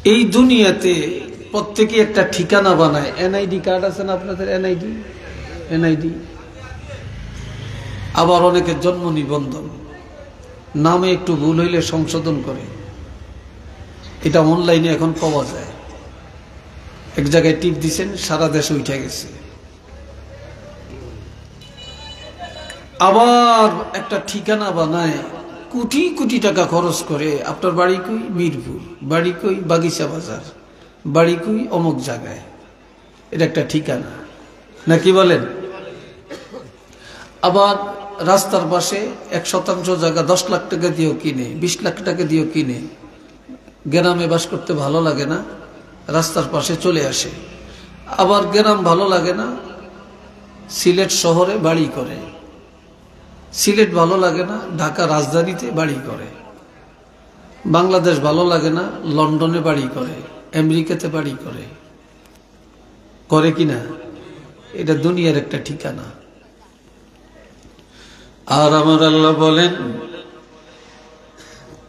এই দুনিয়াতে প্রত্যেকে একটা ঠিকানা বানায়। এনআইডি কার্ড আছে না আপনাদের? এনআইডি, আবার অনেকের জন্ম নিবন্ধন, নামে একটু ভুল হইলে সংশোধন করে। এটা অনলাইনে এখন পাওয়া যায়। এক জায়গায় টিপ দিছেন, সারা দেশে উঠে গেছে। আবার একটা ঠিকানা বানায়, কোটি কোটি টাকা খরচ করে। আপনার বাড়ি কই? মিরপুর। বাড়ি কই? বাগিচা বাজার। বাড়ি কই? অমুক জায়গায়। এটা একটা ঠিকানা, নাকি বলেন? আবার রাস্তার পাশে 1% জায়গা 10 লাখ টাকা দিয়েও কিনে, 20 লাখ টাকা দিয়েও কিনে। গ্রামে বাস করতে ভালো লাগে না, রাস্তার পাশে চলে আসে। আবার গ্রাম ভালো লাগে না, সিলেট শহরে বাড়ি করে। সিলেট ভালো লাগে না, ঢাকা রাজধানীতে বাড়ি করে। বাংলাদেশ ভালো লাগে না, লন্ডনে বাড়ি করে, আমেরিকাতে বাড়ি করে। করে কিনা? এটা দুনিয়ার একটা ঠিকানা। আর আমার আল্লাহ বলেন,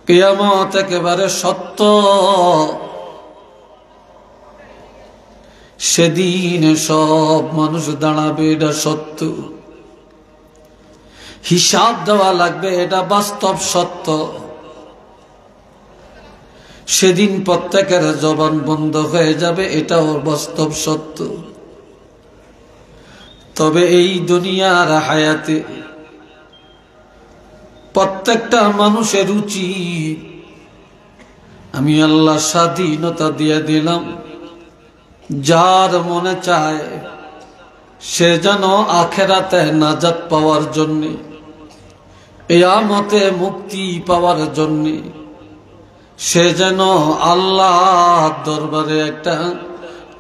কিয়ামত একেবারে সত্য। সেদিন সব মানুষ দাঁড়াবে, এটা সত্য। হিসাব দেওয়া লাগবে, এটা বাস্তব সত্য। সেদিন প্রত্যেকের জবান বন্ধ হয়ে যাবে, এটাও বাস্তব সত্য। তবে এই দুনিয়ার হায়াতে প্রত্যেকটা মানুষের উচিত, আমি আল্লাহ স্বাধীনতা দিয়ে দিলাম, যার মনে চায় সে যেন আখেরাতে নাজাত পাওয়ার জন্য, কিয়ামতে মুক্তি পাওয়ার জন্য, সে যেন আল্লাহর দরবারে একটা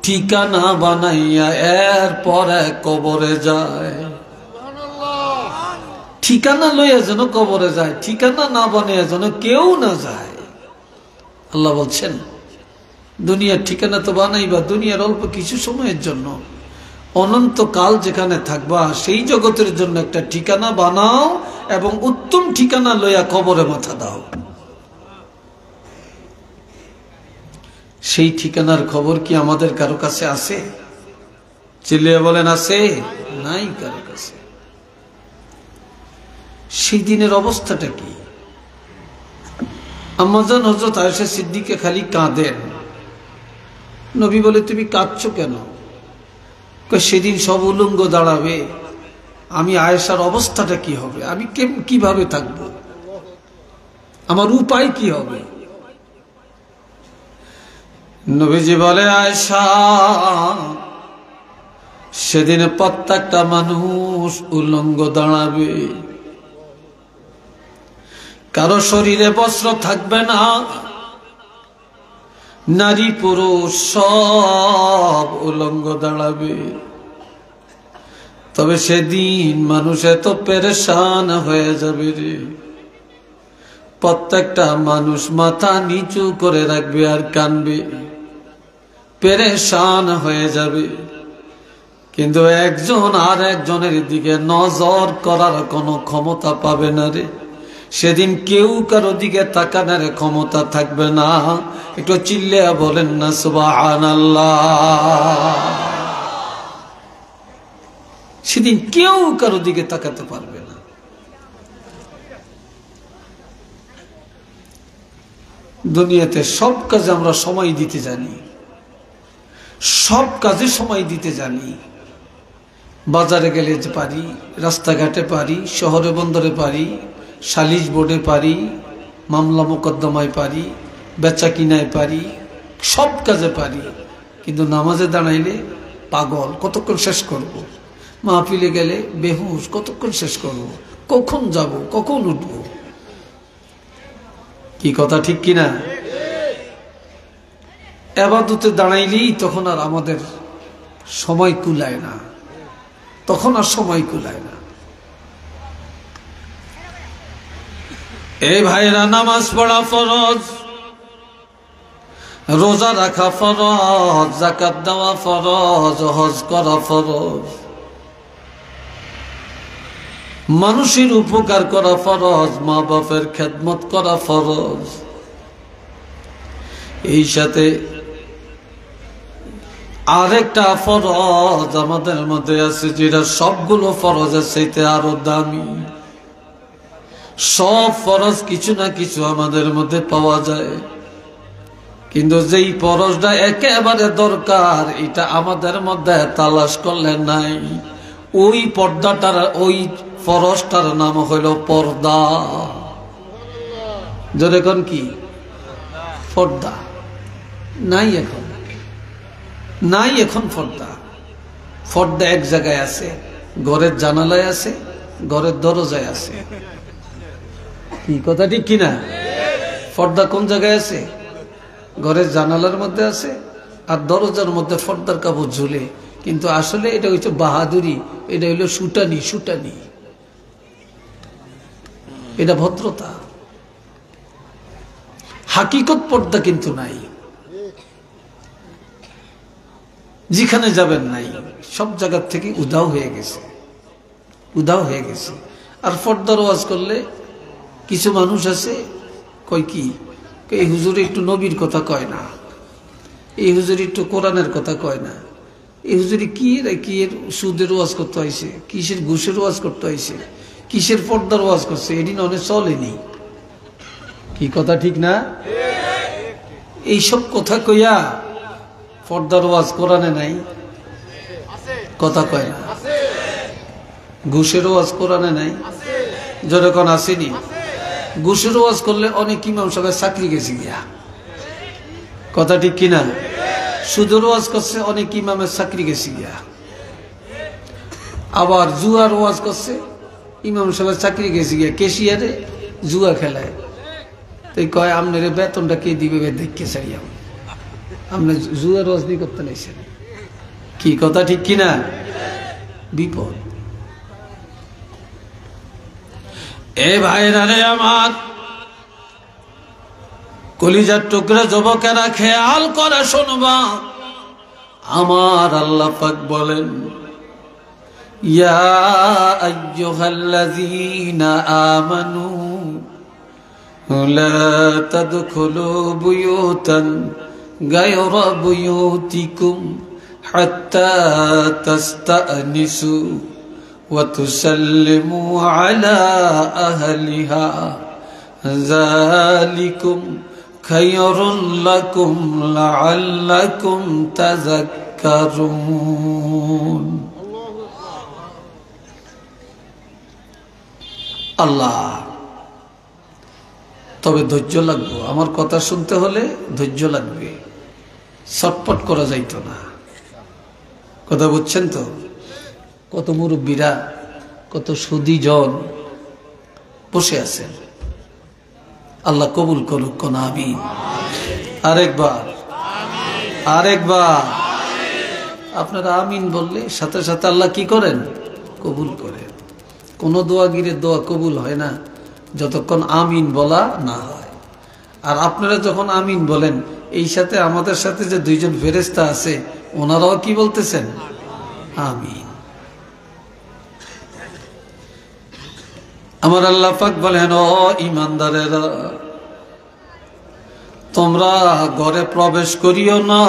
ঠিকানা বানাইয়া এরপরে কবরে যায়। ঠিকানা লইয়া যেন কবরে যায়, ঠিকানা না বানিয়ে যেন কেউ না যায়। আল্লাহ বলছেন, দুনিয়ার ঠিকানা তো বানাইবা দুনিয়ার অল্প কিছু সময়ের জন্য, অনন্তকাল যেখানে থাকবা সেই জগতের জন্য একটা ঠিকানা বানাও, এবং উত্তম ঠিকানা লইয়া কবরে মাথা দাও। সেই ঠিকানার খবর কি আমাদের কারো কাছে আছে? চিল্লিয়ে বলেন, আছে? নাই কারো কাছে। সেই দিনের অবস্থাটা কি? আম্মাজান হযরত আয়েশা সিদ্দিকা খালি কাঁদেন। নবী বলে, তুমি কাঁদছো কেন? সেদিন সব উলঙ্গ দাঁড়াবে, আমি আয়েশার অবস্থাটা কি হবে? আমি কিভাবে থাকবো? আমার উপায় কি হবে? নবীজি বলে, আয়েশা, সেদিন প্রত্যেকটা মানুষ উলঙ্গ দাঁড়াবে, কারো শরীরে বস্ত্র থাকবে না, নারী পুরুষ সব উলঙ্গ দাঁড়াবে। তবে সেদিন মানুষ এত পেরেশান হয়ে যাবে রে, প্রত্যেকটা মানুষ মাথা নিচু করে রাখবে আর কানবে, পেরেশান হয়ে যাবে। কিন্তু একজন আর একজনের দিকে নজর করার কোনো ক্ষমতা পাবে না রে। সেদিন কেউ কারো দিকে তাকানোর ক্ষমতা থাকবে না। একটু চিল্লিয়া বলেন না সুবহানাল্লাহ। সেদিন কেউ কারো দিকে তাকাতে পারবে না। দুনিয়াতে সব কাজে আমরা সময় দিতে জানি, সব কাজে সময় দিতে জানি। বাজারে গেলে পারি, রাস্তাঘাটে পারি, শহরে বন্দরে পারি, সালিশ বোর্ডে পারি, মামলা মোকদ্দমায় পারি, বেচা কিনায় পারি, সব কাজে পারি। কিন্তু নামাজে দাঁড়াইলে পাগল, কতক্ষণ শেষ করব। মাহফিলে গেলে বেহুশ, কতক্ষণ শেষ করব। কখন যাব, কখন উঠব? কি কথা ঠিক কিনা? ইবাদতে দাঁড়াইলেই তখন আর আমাদের সময় কুলায় না, তখন আর সময় কুলায় না। এই ভাইরা, নামাজ পড়া ফরজ, রোজা রাখা ফরজ, যাকাত দেওয়া ফরজ, হজ করা ফরজ, মানুষের উপকার করা ফরজ, মা বাপের খেদমত করা ফরজ। এই সাথে আরেকটা ফরজ আমাদের মধ্যে আছে, যেটা সবগুলো ফরজের চাইতে আরো দামি। সব ফরজ কিছু না কিছু আমাদের মধ্যে পাওয়া যায়, কিন্তু যেই ফরজটা একেবারে দরকার এটা আমাদের মধ্যে তালাশ করলে নাই। ওই পর্দাটার, ওই ফরজটার নাম হইল পর্দা। যেরকম কি পর্দা নাই এখন, নাই এখন পর্দা। পর্দা এক জায়গায় আছে, ঘরের জানালায় আছে, ঘরের দরজায় আছে। কি কথা ঠিক কিনা? পর্দা কোন জায়গায় আছে? ঘরের জানালার মধ্যে আছে, আর দরজার মধ্যে পর্দার কাপড় ঝুলে। কিন্তু আসলে এটা হচ্ছে বাহাদুরি, এটা হইল সুটানি। সুটানি এটা ভদ্রতা। হাকিকত পর্দা কিন্তু নাই, যেখানে যাবেন নাই, সব জায়গার থেকে উধাও হয়ে গেছে, উধাও হয়ে গেছে। আর পর্দার ওয়াজ করলে কিছু মানুষ আছে কয় কি, এই হুজুরে একটু নবীর কথা কয় না, এই হুজুরে একটু কোরআনের কথা কয় না, এই হুজুরে কি এর সুদের ওয়াজ করতে হয়েছে, কিসের ঘুষের ওয়াজ করতে হয়েছে, কিসের পর্দার ওয়াজ করছে, এদিন অনেক চলেনি। কি কথা ঠিক না? এইসব কথা কইয়া পর্দার ওয়াজ কোরআনে নাই, কথা কয় না। ঘুষের ওয়াজ কোরআনে নাই, যখন আসেনি। ঘুষের ওয়াজ করলে অনেক ইমাম সাহেব চাকরি গেছে গিয়া, কথা ঠিক কিনা? সুদের ওয়াজ করছে অনেক ইমামের চাকরি গেছে গিয়া। আবার জুয়ার ওয়াজ করছে, ইমাম সাহেব চাকরি গেছে গিয়া, কেশিয়ারে জুয়া খেলায়। তাই কয় আপনার বেতনটা কে দিবে দেখে চাইয়াম, আপনি জুয়ার ওয়াজ নি করতে নাইছেন। কি কথা ঠিক কিনা? বিপদ। এ ভাইরা রে আমার, কলিজার টুকরা যুবকেরা খেয়াল করে শুনবা। আমার আল্লাহ পাক বলেন, ইয়া আইয়ুহাল্লাযীনা আমানু লা তাদখুলু বুয়ুতান গায়রা বুয়ুতিকুম হাত্তা তাস্তানিসু ওয়া তুসাল্লিমু আলা আহলিহা যালিকুম খায়রুল লাকুম লাআল্লাকুম তাযাক্কারুন। আল্লাহ, তবে ধৈর্য লাগবে। আমার কথা শুনতে হলে ধৈর্য লাগবে, ছটপট করা যাইতো না। কথা বুঝছেন তো? কত মুরব্বীরা, কত সুদীজন বসে আছেন। আল্লাহ কবুল করুক, কোন আমিন। আরেকবার, আরেকবার আপনারা আমিন বললে সাথে সাথে আল্লাহ কি করেন? কবুল করেন। কোন দোয়াগিরের দোয়া কবুল হয় না যতক্ষণ আমিন বলা না হয়। আর আপনারা যখন আমিন বলেন, এই সাথে আমাদের সাথে যে দুইজন ফেরেশতা আছে, ওনারাও কি বলতেছেন? আমিন। আমার আল্লাহ পাক বলেন, ও ঈমানদারেরা, তোমরা ঘরে প্রবেশ করিও না,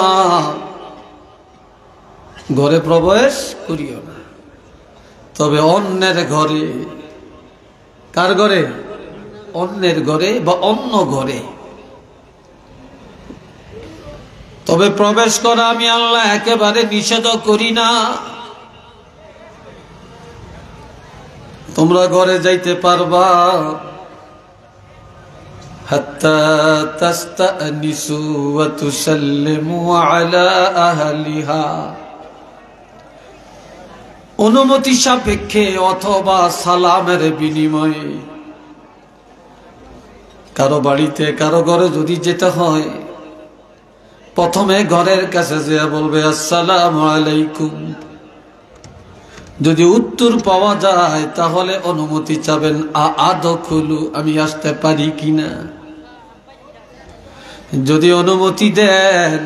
ঘরে প্রবেশ করিও না, তবে অন্যের ঘরে। কার ঘরে? অন্যের ঘরে বা অন্য ঘরে। তবে প্রবেশ করা আমি আল্লাহ একেবারে নিষেধ করি না। তোমরা ঘরে যাইতে পারবা, হাত্তা তাস্তানিসু ওয়া তুসাল্লিমু আলা আহলিহা, অনুমতি সাপেক্ষে অথবা সালামের বিনিময়ে। কারো বাড়িতে, কারো ঘরে যদি যেতে হয়, প্রথমে ঘরের কাছে যেয়ে বলবে আসসালামু আলাইকুম। যদি উত্তর পাওয়া যায় তাহলে অনুমতি চাবেন, আদখুলু, আমি আসতে পারি কিনা। যদি অনুমতি দেন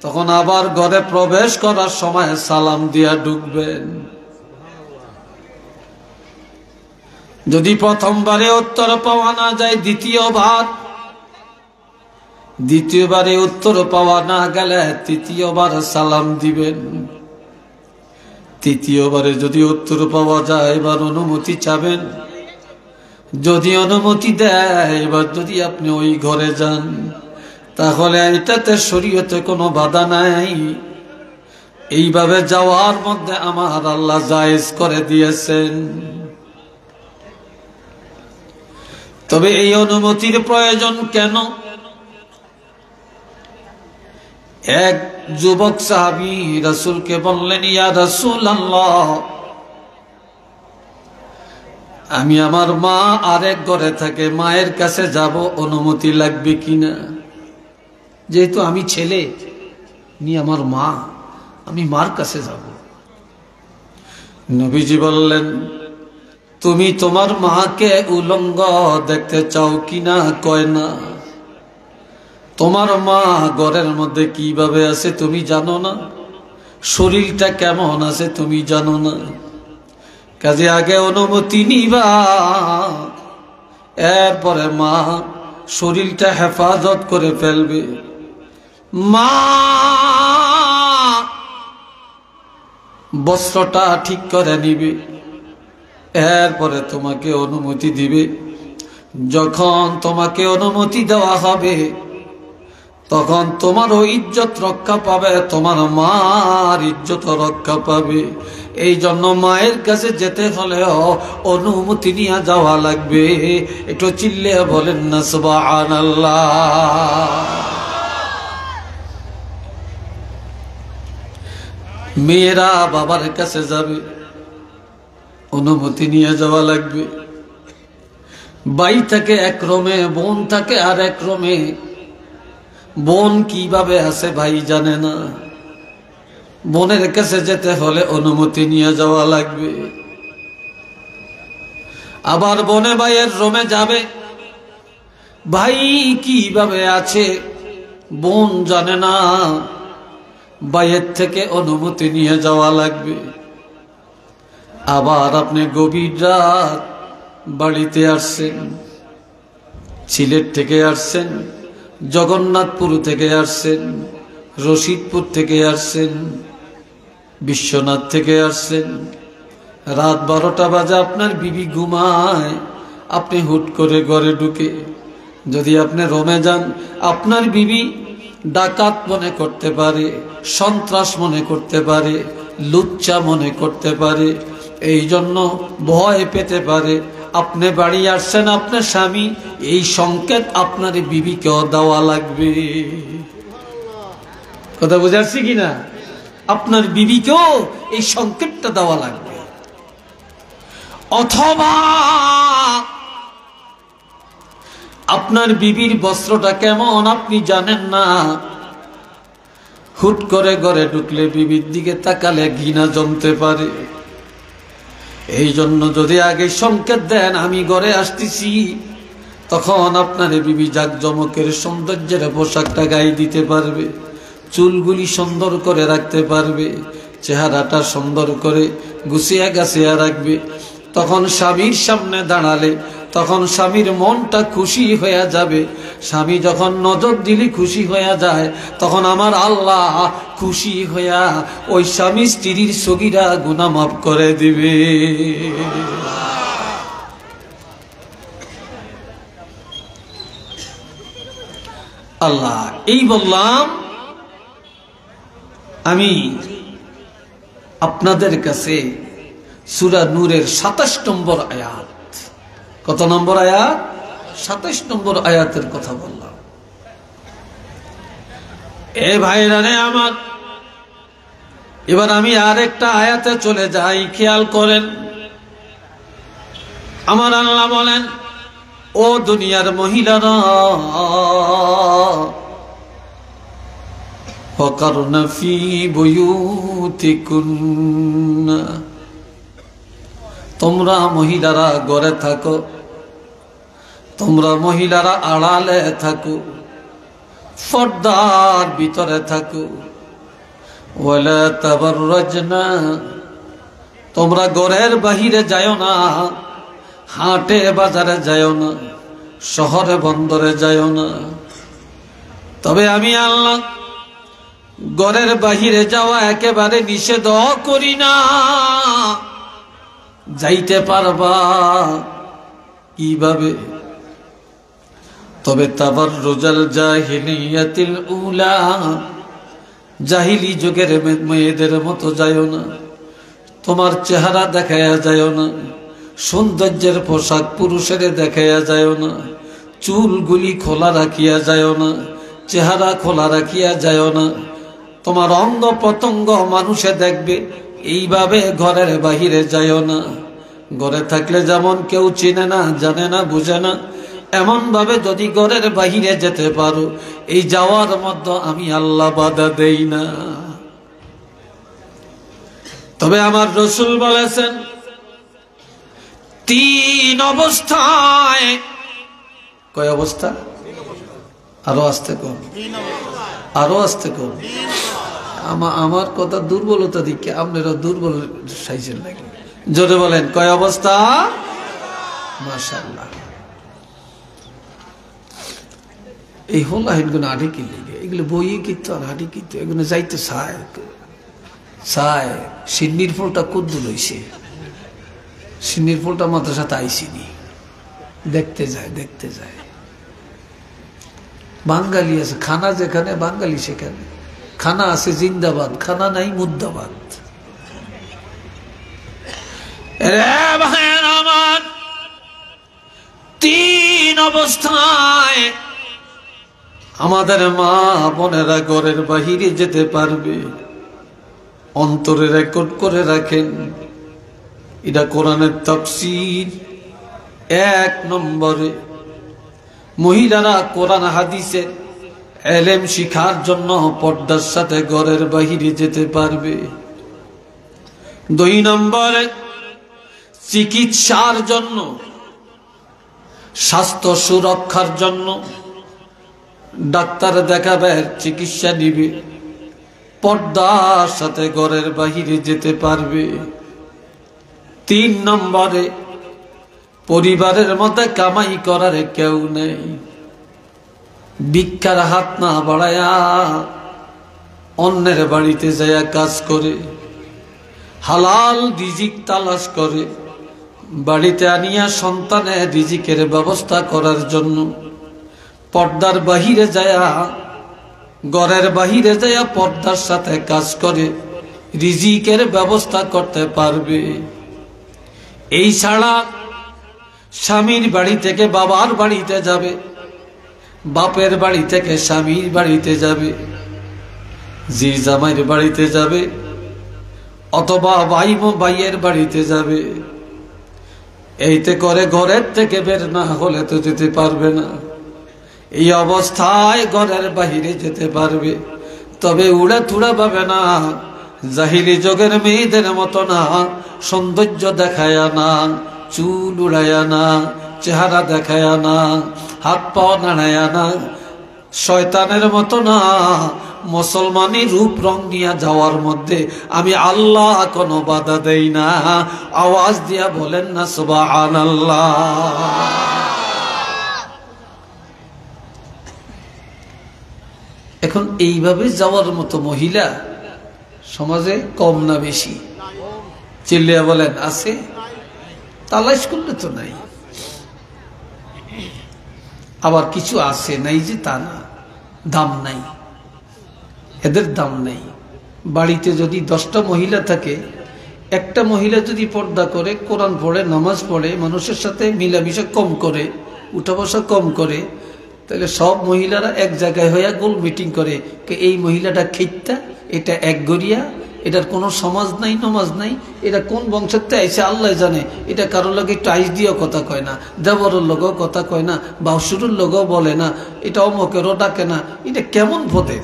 তখন আবার ঘরে প্রবেশ করার সময় সালাম দিয়া ঢুকবেন। যদি প্রথমবারে উত্তর পাওয়া না যায়, দ্বিতীয়বার দ্বিতীয়বারে উত্তর পাওয়া না গেলে তৃতীয়বার সালাম দিবেন। তৃতীয়বারে যদি উত্তর পাওয়া যায় এবার অনুমতি চাবেন। যদি অনুমতি দেয় এবার যদি আপনি ওই ঘরে যান তাহলে এটাতে শরীয়তে কোনো বাধা নাই। এইভাবে যাওয়ার মধ্যে আমার আল্লাহ জায়েজ করে দিয়েছেন। তবে এই অনুমতির প্রয়োজন কেন? এক যুবক সাহাবী রাসূলকে বললেন, ইয়া রাসূলুল্লাহ, আমি আমার মা আরেক ঘরে থাকে, মায়ের কাছে যাব, অনুমতি লাগবে কিনা? যেহেতু আমি ছেলে, নি আমার মা, আমি মার কাছে যাব। নবীজি বললেন, তুমি তোমার মাকে উলঙ্গ দেখতে চাও কিনা? কয় না। তোমার মা ঘরের মধ্যে কিভাবে আছে তুমি জানো না? শরীরটা কেমন আছে তুমি জানো না? কাজে আগে অনুমতি নিবা, এরপরে মা শরীরটা হেফাজত করে ফেলবে। মা বস্ত্রটা ঠিক করে নিবে, এরপরে তোমাকে অনুমতি দিবে। যখন তোমাকে অনুমতি দেওয়া হবে তখন তোমারও ইজ্জত রক্ষা পাবে, তোমার মার ইজ্জত রক্ষা পাবে। এই জন্য মায়ের কাছে যেতে হলেও অনুমতি নিয়ে যাওয়া লাগবে। একটু চিল্লে বলেন না সুবহানাল্লাহ। মেয়েরা বাবার কাছে যাবে, অনুমতি নিয়ে যাওয়া লাগবে। ভাই থাকে এক রুমে, বোন থাকে আর এক রুমে। বোন কিভাবে আছে ভাই জানে না, বোনের কাছে যেতে হলে অনুমতি নিয়ে যাওয়া লাগবে। আবার বোনে ভাইয়ের রুমে যাবে, ভাই কিভাবে আছে বোন জানে না, ভাইয়ের থেকে অনুমতি নিয়ে যাওয়া লাগবে। আবার আপনি গভীর রাত বাড়িতে আসছেন, সিলেট থেকে আসছেন, জগন্নাথপুর থেকে আসছেন, রশিদপুর থেকে আসছেন, বিশ্বনাথ থেকে আসছেন। রাত 12টা বাজে আপনার বিবি ঘুমায়, আপনি হুট করে ঘরে ঢুকে যদি আপনি রুমে যান, আপনার বিবি ডাকাত মনে করতে পারে, সন্ত্রাস মনে করতে পারে, লুচ্চা মনে করতে পারে। এই জন্য ভয় পেতে পারে। আপনি বাড়ি আসছেন, আপনার স্বামী, এই সংকেত আপনার বিবিকেও দেওয়া লাগবে। কথা বুঝাচ্ছি কিনা? আপনার বিবিকেও এই সংকেতটা দেওয়া লাগবে। অথবা আপনার বিবির বস্ত্রটা কেমন আপনি জানেন না, হুট করে ঘরে ঢুকলে বিবির দিকে তাকালে ঘৃণা জমতে পারে। এই জন্য যদি আগে সংকেত দেন আমি ঘরে আসতেছি, তখন আপনার বিবি জাকজমকের সৌন্দর্যের পোশাকটা গায়ে দিতে পারবে, চুলগুলি সুন্দর করে রাখতে পারবে, চেহারাটা সুন্দর করে গুছিয়ে গাছিয়ে রাখবে। তখন স্বামীর সামনে দাঁড়ালে তখন স্বামীর মনটা খুশি হয়ে যাবে। স্বামী যখন নজর দিলে খুশি হয়ে যায়, তখন আমার আল্লাহ খুশি হইয়া ওই স্বামী স্ত্রীর সগীরা গুনাহ মাফ করে দিবে। আল্লাহ এই বললাম, আমি আপনাদের কাছে সূরা নূরের 27 নম্বর আয়াত, কত নম্বর আয়াত? 27 নম্বর আয়াতের কথা বললাম। এ ভাইরা রে আমার, এবার আমি আরেকটা আয়াতে চলে যাই, খেয়াল করেন। আমার আল্লাহ বলেন, ও দুনিয়ার মহিলারা, ওয়াকারনা ফি বুয়ুতিকুন্না, তোমরা মহিলারা ঘরে থাকো, তোমরা মহিলারা আড়ালে থাকো, পর্দার ভিতরে থাকো। ওয়ালা তাবাররাজনা, তোমরা ঘরের বাহিরে যাও না, হাটে বাজারে যাও না, শহরে বন্দরে যাও না। তবে আমি আল্লাহ ঘরের বাহিরে যাওয়া একেবারে নিষেধ করি না। যাইতে পারবা কিভাবে? তবে তাবাররুজাল জাহিলিয়াতিল উলা, জাহিলি যুগের মেয়েদের মতো যাইও না। তোমার চেহারা দেখায়া যাইও না, সৌন্দর্যের পোশাক পুরুষের দেখায়া যাইও না, চুলগুলি খোলা রাখিয়া যাইও না, চেহারা খোলা রাখিয়া যাইও না। তোমার অঙ্গ প্রত্যঙ্গ মানুষে দেখবে, এইভাবে ঘরের বাহিরে যাইও না। ঘরে থাকলে যেমন কেউ চিনে না, জানে না, বুঝে না, এমন ভাবে যদি ঘরের বাহিরে যেতে পারো, এই যাওয়ার মধ্যে আমি আল্লাহ বাধা দেই না। তবে আমার রাসূল বলেছেন, 3 অবস্থায়। কয় অবস্থা? আরো আস্তে কর, আরো আস্তে কর। আমার কথা দুর্বলতা দিকে আপনারা দুর্বল সাইজের লাগে। জোরে বলেন, কয় অবস্থা? মাশাআল্লাহ। এই হল আইনগুলো আড়ি কিনলে, এগুলো বইয়ে কিন্তু আর আড়ি কিন্তু এগুলো যাইতে চায় চায়। সিন্নির ফুলটা কুদ্দুল হইছে, সিন্নির ফুলটা মাদ্রাসাতে আইসিনি, দেখতে যায় দেখতে যায়। বাঙালি আছে, খানা যেখানে বাঙালি সেখানে। খানা আছে জিন্দাবাদ, খানা নাই মুর্দাবাদ। আমার 3 অবস্থায় আমাদের মা বোনেরা ঘরের বাহিরে যেতে পারবে। অন্তরে রেকর্ড করে রাখেন, এটা কোরআনের তাফসীর। 1 নম্বরে, মহিলারা কোরআন হাদিসের ইলম শিখার জন্য পর্দার সাথে ঘরের বাহিরে যেতে পারবে। 2 নম্বরে, চিকিৎসার জন্য, স্বাস্থ্য সুরক্ষার জন্য ডাক্তার দেখাবে, চিকিৎসা নিবে, পর্দার সাথে ঘরের বাহিরে যেতে পারবে। 3 নম্বরে, পরিবারের মধ্যে কামাই করার কেউ নেই, ভিক্ষার হাত না বাড়ায়া অন্যের বাড়িতে যায়া কাজ করে, হালাল রিজিক তালাশ করে, বাড়িতে আনিয়া সন্তানের রিজিকের ব্যবস্থা করার জন্য পর্দার বাহিরে যায়া, ঘরের বাহিরে যায়া পর্দার সাথে কাজ করে রিজিকের ব্যবস্থা করতে পারবে। এই ছাড়া স্বামীর বাড়ি থেকে বাবার বাড়িতে যাবে, বাপের বাড়ি থেকে স্বামীর বাড়িতে যাবে, জি জামাইয়ের বাড়িতে যাবে, অথবা ভাইয়ের বাড়িতে যাবে। এইতে করে ঘরের থেকে বের না হলে তো যেতে পারবে না। এই অবস্থায় ঘরের বাহিরে যেতে পারবে, তবে উড়া থুড়া পাবে না, জাহিলি যুগের মেয়েদের মতো না, সৌন্দর্য দেখায় না, চুল উড়ায় না, চেহারা দেখায় না, হাত পা নাড়ায় না, শয়তানের মতো না, মুসলমানি রূপ রং নিয়ে যাওয়ার মধ্যে আমি আল্লাহ কোনো বাধা দেই না। আওয়াজ দিয়া বলেন না সুবহানাল্লাহ। এখন এইভাবে যাওয়ার মতো মহিলা সমাজে কম না বেশি? চিল্লিয়া বলেন, আছে? তালাশ করলে তো নাই। আবার কিছু আছে, নাই যে তা না, দাম নাই, এদের দাম নাই। বাড়িতে যদি 10টা মহিলা থাকে, একটা মহিলা যদি পর্দা করে, কোরআন পড়ে, নামাজ পড়ে, মানুষের সাথে মিলামিশা কম করে, উঠা বসা কম করে, তাহলে সব মহিলারা এক জায়গায় হইয়া গোল মিটিং করে, এই মহিলাটা খেইতা, এটা এক গড়িয়া, এটার কোনো সমাজ নাই, নমাজ নাই, এটা কোন বংশতে আইসে আল্লাহ জানে। এটা কারোর লগে একটু আইস দিয়েও কথা কয় না, দেবরের লগেও কথা কয় না, বাউসুরের লগেও বলে না, এটা অমকেরও ডাকে না। এটা কেমন ভোদের?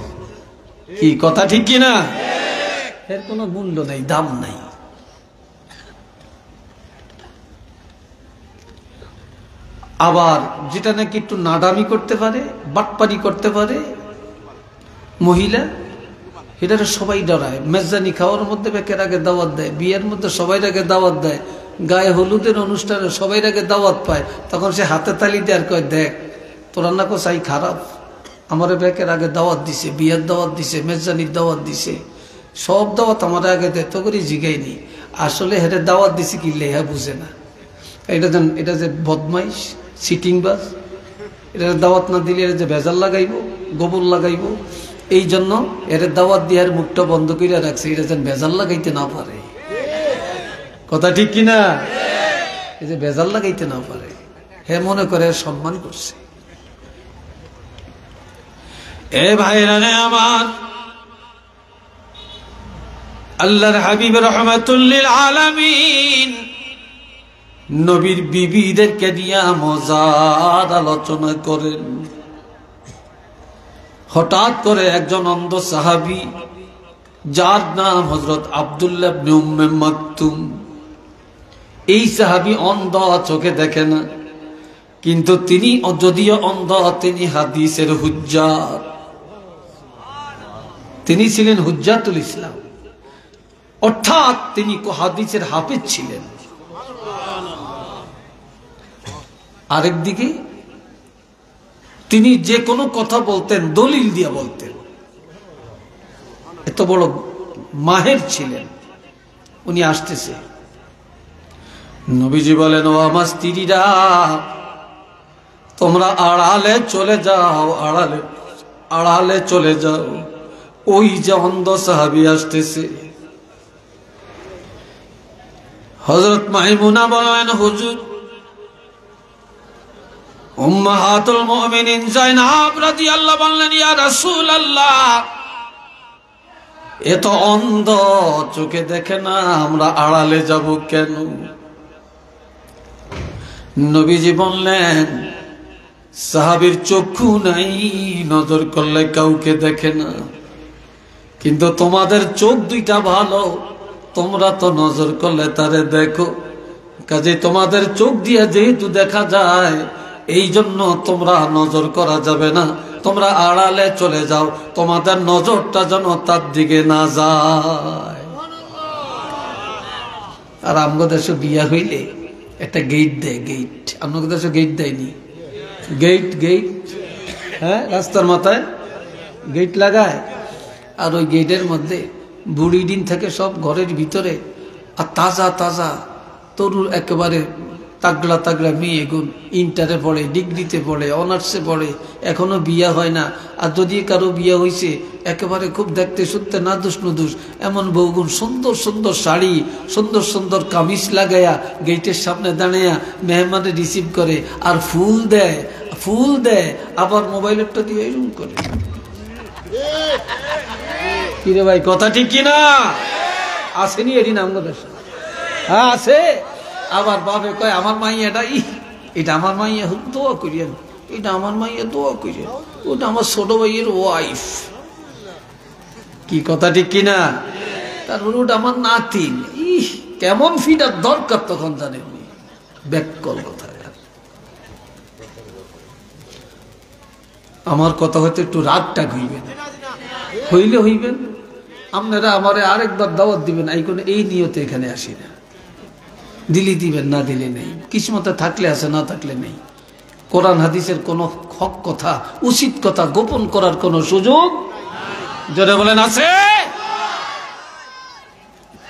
কি কথা ঠিক কিনা? এর কোনো মূল্য নাই, দাম নাই। আবার যেটা নাকি একটু নাডামি করতে পারে, বাটপারি করতে পারে মহিলা, এটা সবাই ডরায়। মেজদানি খাওয়ার মধ্যে বেকের আগে দাওয়াত দেয়, বিয়ের মধ্যে সবাই আগে দাওয়াত দেয়, গায়ে হলুদের অনুষ্ঠানে সবাই আগে দাওয়াত পায়, তখন সে হাতে তালি দেয় আর কয়, দেখ তোরা না চাই খারাপ, আমার ব্যাকের আগে দাওয়াত দিছে, বিয়ের দাওয়াত দিছে, মেজানির দাওয়াত দিছে, সব দাওয়াত আমার আগে দেত করে জিগাইনি। আসলে হেরে দাওয়াত দিছে কি লেহা বুঝে না। এটা যে বদমাইশ সিটিং বাস, এটা দাওয়াত না দিলে এর যে ভেজাল লাগাইব, গোবর লাগাইব, এই জন্য এর দাওয়াত দিয়ে মুখটা বন্ধ করে রাখছে, এটা যেন ভেজাল লাগাইতে না পারে। কথা ঠিক কিনা? এই যে ভেজাল লাগাইতে না পারে, হে মনে করে সম্মান করছে। এ ভাইরা রে আমার, আল্লাহর হাবিব রাহমাতুল লিল আলামিন নবীর বিবিদেরকে নিয়ে মজার আলোচনা করেন। হঠাৎ করে একজন অন্ধ সাহাবী, যার নাম হযরত আব্দুল্লাহ ইবনে উম্মে মাকতুম, এই সাহাবী অন্ধ, চোখে দেখে না, কিন্তু তিনি যদিও অন্ধ, তিনি হাদিসের হুজ্জাত, তিনি ছিলেন হুজ্জাতুল ইসলাম, অর্থাৎ তিনি হাদিসের হাফেজ ছিলেন। আরেকদিকে তিনি যে কোনো কথা বলতেন দলিল দিয়ে বলতেন, এত বড় মাহের ছিলেন। উনি আসতেছে, নবীজি বলেন, ও আমার স্ত্রীরা, তোমরা আড়ালে চলে যাও, আড়ালে চলে যাও, ওই যে অন্ধ সাহাবী আসতেছে। হযরত মাইমুনা বলেন, হুজুর, উম্মাহাতুল মুমিনিন যায়নাব রাদিয়াল্লাহু বললেন, ইয়া রাসূলুল্লাহ, এ তো অন্ধ, চোখে দেখে না, আমরা আড়ালে যাব কেন? নবীজি বললেন, সাহাবীর চক্ষু নাই, নজর করলে কাউকে দেখে না, কিন্তু তোমাদের চোখ দুইটা ভালো, তোমরা তো নজর করলে তারে দেখো, কাজে তোমাদের চোখ দিয়ে যেহেতু দেখা যায়, এই জন্য তোমরা নজর করা যাবে না, তোমরা আড়ালে চলে যাও, তোমাদের নজরটা যেন তার দিকে না যায়। আর আমগো দেশে বিয়া হইলে একটা গেট দেয়, গেট। আপনাদের দেশে গেট দেয়নি? গেট, হ্যাঁ, রাস্তার মাথায় গেট লাগায়, আর ওই গেটের মধ্যে বুড়ি দিন থেকে সব ঘরের ভিতরে, আর তাজা তাজা তরুণ একেবারে তাগড়া তাগড়া মেয়ে, এগুন ইন্টারে পড়ে, ডিগ্রিতে পড়ে, অনার্সে পড়ে, এখনো বিয়া হয় না। আর যদি কারো বিয়া হয়েছে, একেবারে খুব দেখতে শুনতে নাদুস নুদুস এমন বউগুন, সুন্দর সুন্দর শাড়ি, সুন্দর সুন্দর কামিজ লাগাইয়া গেটের সামনে দাঁড়াইয়া মেহমানে রিসিভ করে, আর ফুল দেয়, আবার মোবাইলেরটা দিয়ে এরকম করে। কিরে ভাই, কথা ঠিক কিনা? আসেনি এদিন আমাদের? হ্যাঁ আছে। আবার বাপে কয়, আমার মাইয়াটা, এটা আমার মাইয়া, দোয়া করিয়েন, এটা আমার মাইয়া, দোয়া করিয়েন, ওটা আমার ছোট ভাইয়ের ওয়াইফ। কি কথা ঠিক কিনা? তারপর ওটা আমার নাতিন। কেমন ফিটার দরকার তখন জানেন? ব্যাককল কথা। আমার কথা হয়তো একটু রাগটা হইবেন, আপনারা আমারে আরেকবার দাওয়াত দিবেন, এই নিয়তে এখানে আসি না। দিলি দিবেন, না দিলে নেই। কিসমতে থাকলে আছে, না থাকলে নেই। কোরআন হাদিসের কোন হক কথা, উচিত কথা গোপন করার কোন সুযোগ, যারা বলেন আছে।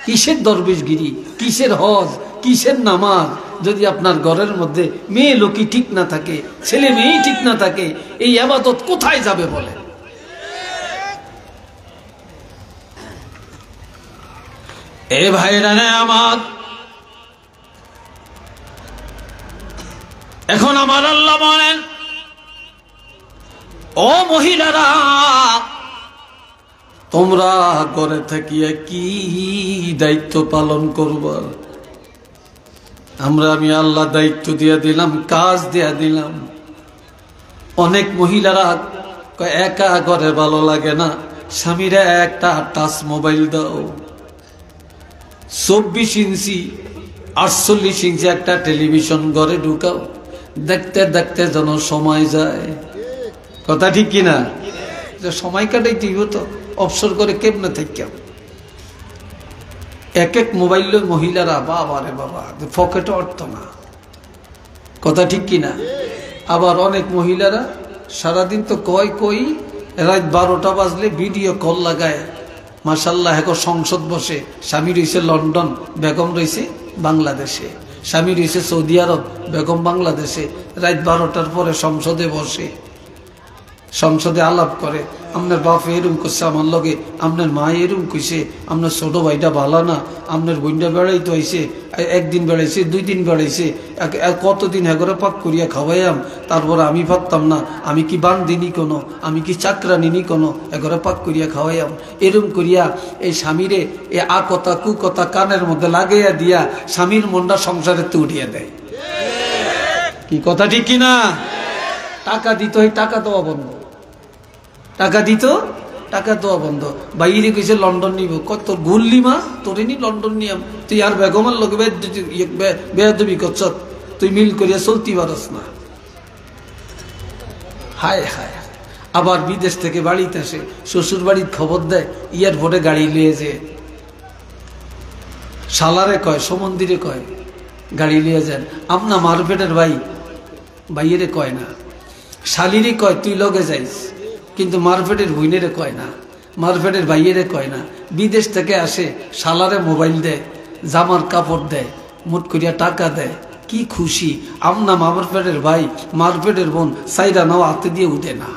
কিসের দরবেশগিরি, কিসের হজ, কিসের নামাজ, যদি আপনার ঘরের মধ্যে মেয়ে লোকই ঠিক না থাকে, ছেলে মেয়েই ঠিক না থাকে, এই ইবাদত কোথায় যাবে বলে? এ ভাইরা আমার, এখন আমার আল্লাহ বলেন, ও মহিলারা, তোমরা ঘরে থাকিয়া কি দায়িত্ব পালন করবা? আমি আল্লাহ দায়িত্ব দিয়া দিলাম, কাজ দিয়া দিলাম। অনেক মহিলারা একা ঘরে ভালো লাগে না, স্বামীরা একটা টাচ মোবাইল দাও, 24 ইঞ্চি 48 ইঞ্চি একটা টেলিভিশন ঘরে ঢুকাও, দেখতে দেখতে যেন সময় যায়। কথা ঠিক কিনা? সময় কাটাইতে তো অবসর করে কেমনে থাকি। এক এক মোবাইল মহিলারা, বাবা রে বাবা, পকেটে অর্থ না। কথা ঠিক কিনা? আবার অনেক মহিলারা সারাদিন তো কই রাত 12টা বাজলে ভিডিও কল লাগায়। মাশাআল্লাহ, এখন সংসদ বসে, স্বামী রয়েছে লন্ডন, বেগম রয়েছে বাংলাদেশে, স্বামী রয়েছে সৌদি আরব, বেগম বাংলাদেশে। রাত 12টার পরে সংসদে বসে, সংসদে আলাপ করে, আপনার বাপ এরম করছে আমার লগে, আপনার মা এরম কইছে, আপনার ছোট ভাইটা ভালো না, আপনার বোনটা বেড়াইতে হয়েছে, একদিন বেড়াইছে, 2 দিন বেড়াইছে, কতদিন এগরে পাক করিয়া খাওয়াইয়াম, তারপর আমি ভাবতাম না আমি কি বান্দিনি কোনো, আমি কি চাকরানিনি কোনো, এগরে পাক করিয়া খাওয়াইয়াম। এরম করিয়া এই স্বামীরে এ কথা কুকথা কানের মধ্যে লাগাইয়া দিয়া স্বামীর মনটা সংসারে উঠিয়ে দেয়। কি কথা ঠিক কিনা? টাকা দিত, এই টাকা দেওয়া বন্ধ, টাকা দিত, টাকা দেওয়া বন্ধ। বাইরে কইছে লন্ডন নিব, কত গুল্লি মা তোরে নি লন্ডন নিয়াম, তুই আর বেগমার লোক বেয়াদবি করছ, তুই মিল করিয়া চলতে পারস না। হায় হায়। আবার বিদেশ থেকে বাড়িতে আসে, শ্বশুর বাড়ির খবর দেয়, এয়ারপোর্টে গাড়ি লিয়ে যে শালারে কয়, সমন্দিরে কয় গাড়ি লিয়ে যান, আপনা মারপেটের ভাইয়েরে কয় না, শালিরে কয় তুই লগে যাইস, কিন্তু মারপেটের হুইনেরে কয় না, মারপেটের ভাইয়েরে কয় না। বিদেশ থেকে আসে, শালারে মোবাইল দেয়, জামার কাপড় দেয়, মুট করিয়া টাকা দেয়, কি খুশি। আমনা মারপেটের ভাই, মারপেটের বোন সাইরা নাও হাতে দিয়ে উঠে না।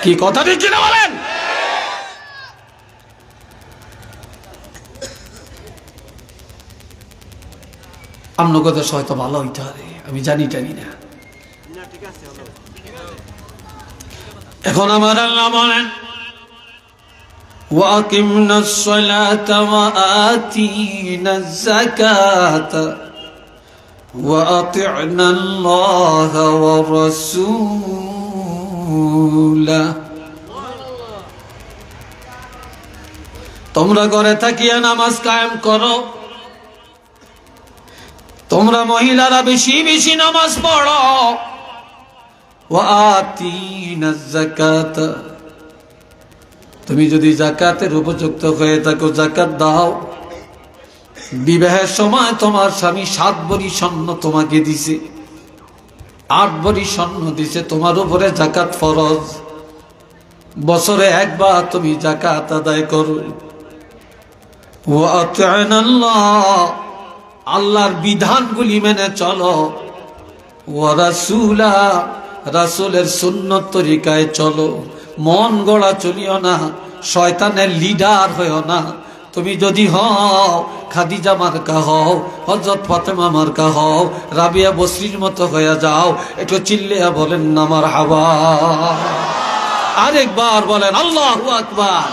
কি কথা ঠিক কিনা বলেন? আমনো কথা হয়তো ভালো হইতে হবে, আমি জানি না। এখন আমার আল্লাহ বলেন, ওয়াকিমনাস সালাতা ওয়া আতিনাজ যাকাতা ওয়া আতি'নাল্লাহা ওয়া রাসূলা। তোমরা ঘরে থাকিয়া নামাজ কায়েম করো, তোমরা মহিলারা বেশি বেশি নামাজ পড়ো। তুমি যদি জাকাতের উপযুক্ত হয়ে থাকো জাকাত দাও। বিবাহের সময় তোমার স্বামী 7 ভরি স্বর্ণ তোমাকে দিছে, 8 ভরি স্বর্ণ দিছে, তোমার উপরে জাকাত ফরজ। বছরে একবার তুমি জাকাত আদায় করো। আল্লাহর বিধানগুলি মেনে চলো। ওয়া রাসূলা, রাসূলের সুন্নত তরিকায় চলো। মন গড়া চলিও না, শয়তানের লিডার হইও না। তুমি যদি হও খাদিজা মার্কা হও, হযরত ফাতেমা মার্কা হও, রাবিয়া বসরির মতো হয়ে যাও। একটু চিল্লিয়া বলেন না মারহাবা। আরেকবার বলেন আল্লাহু আকবার।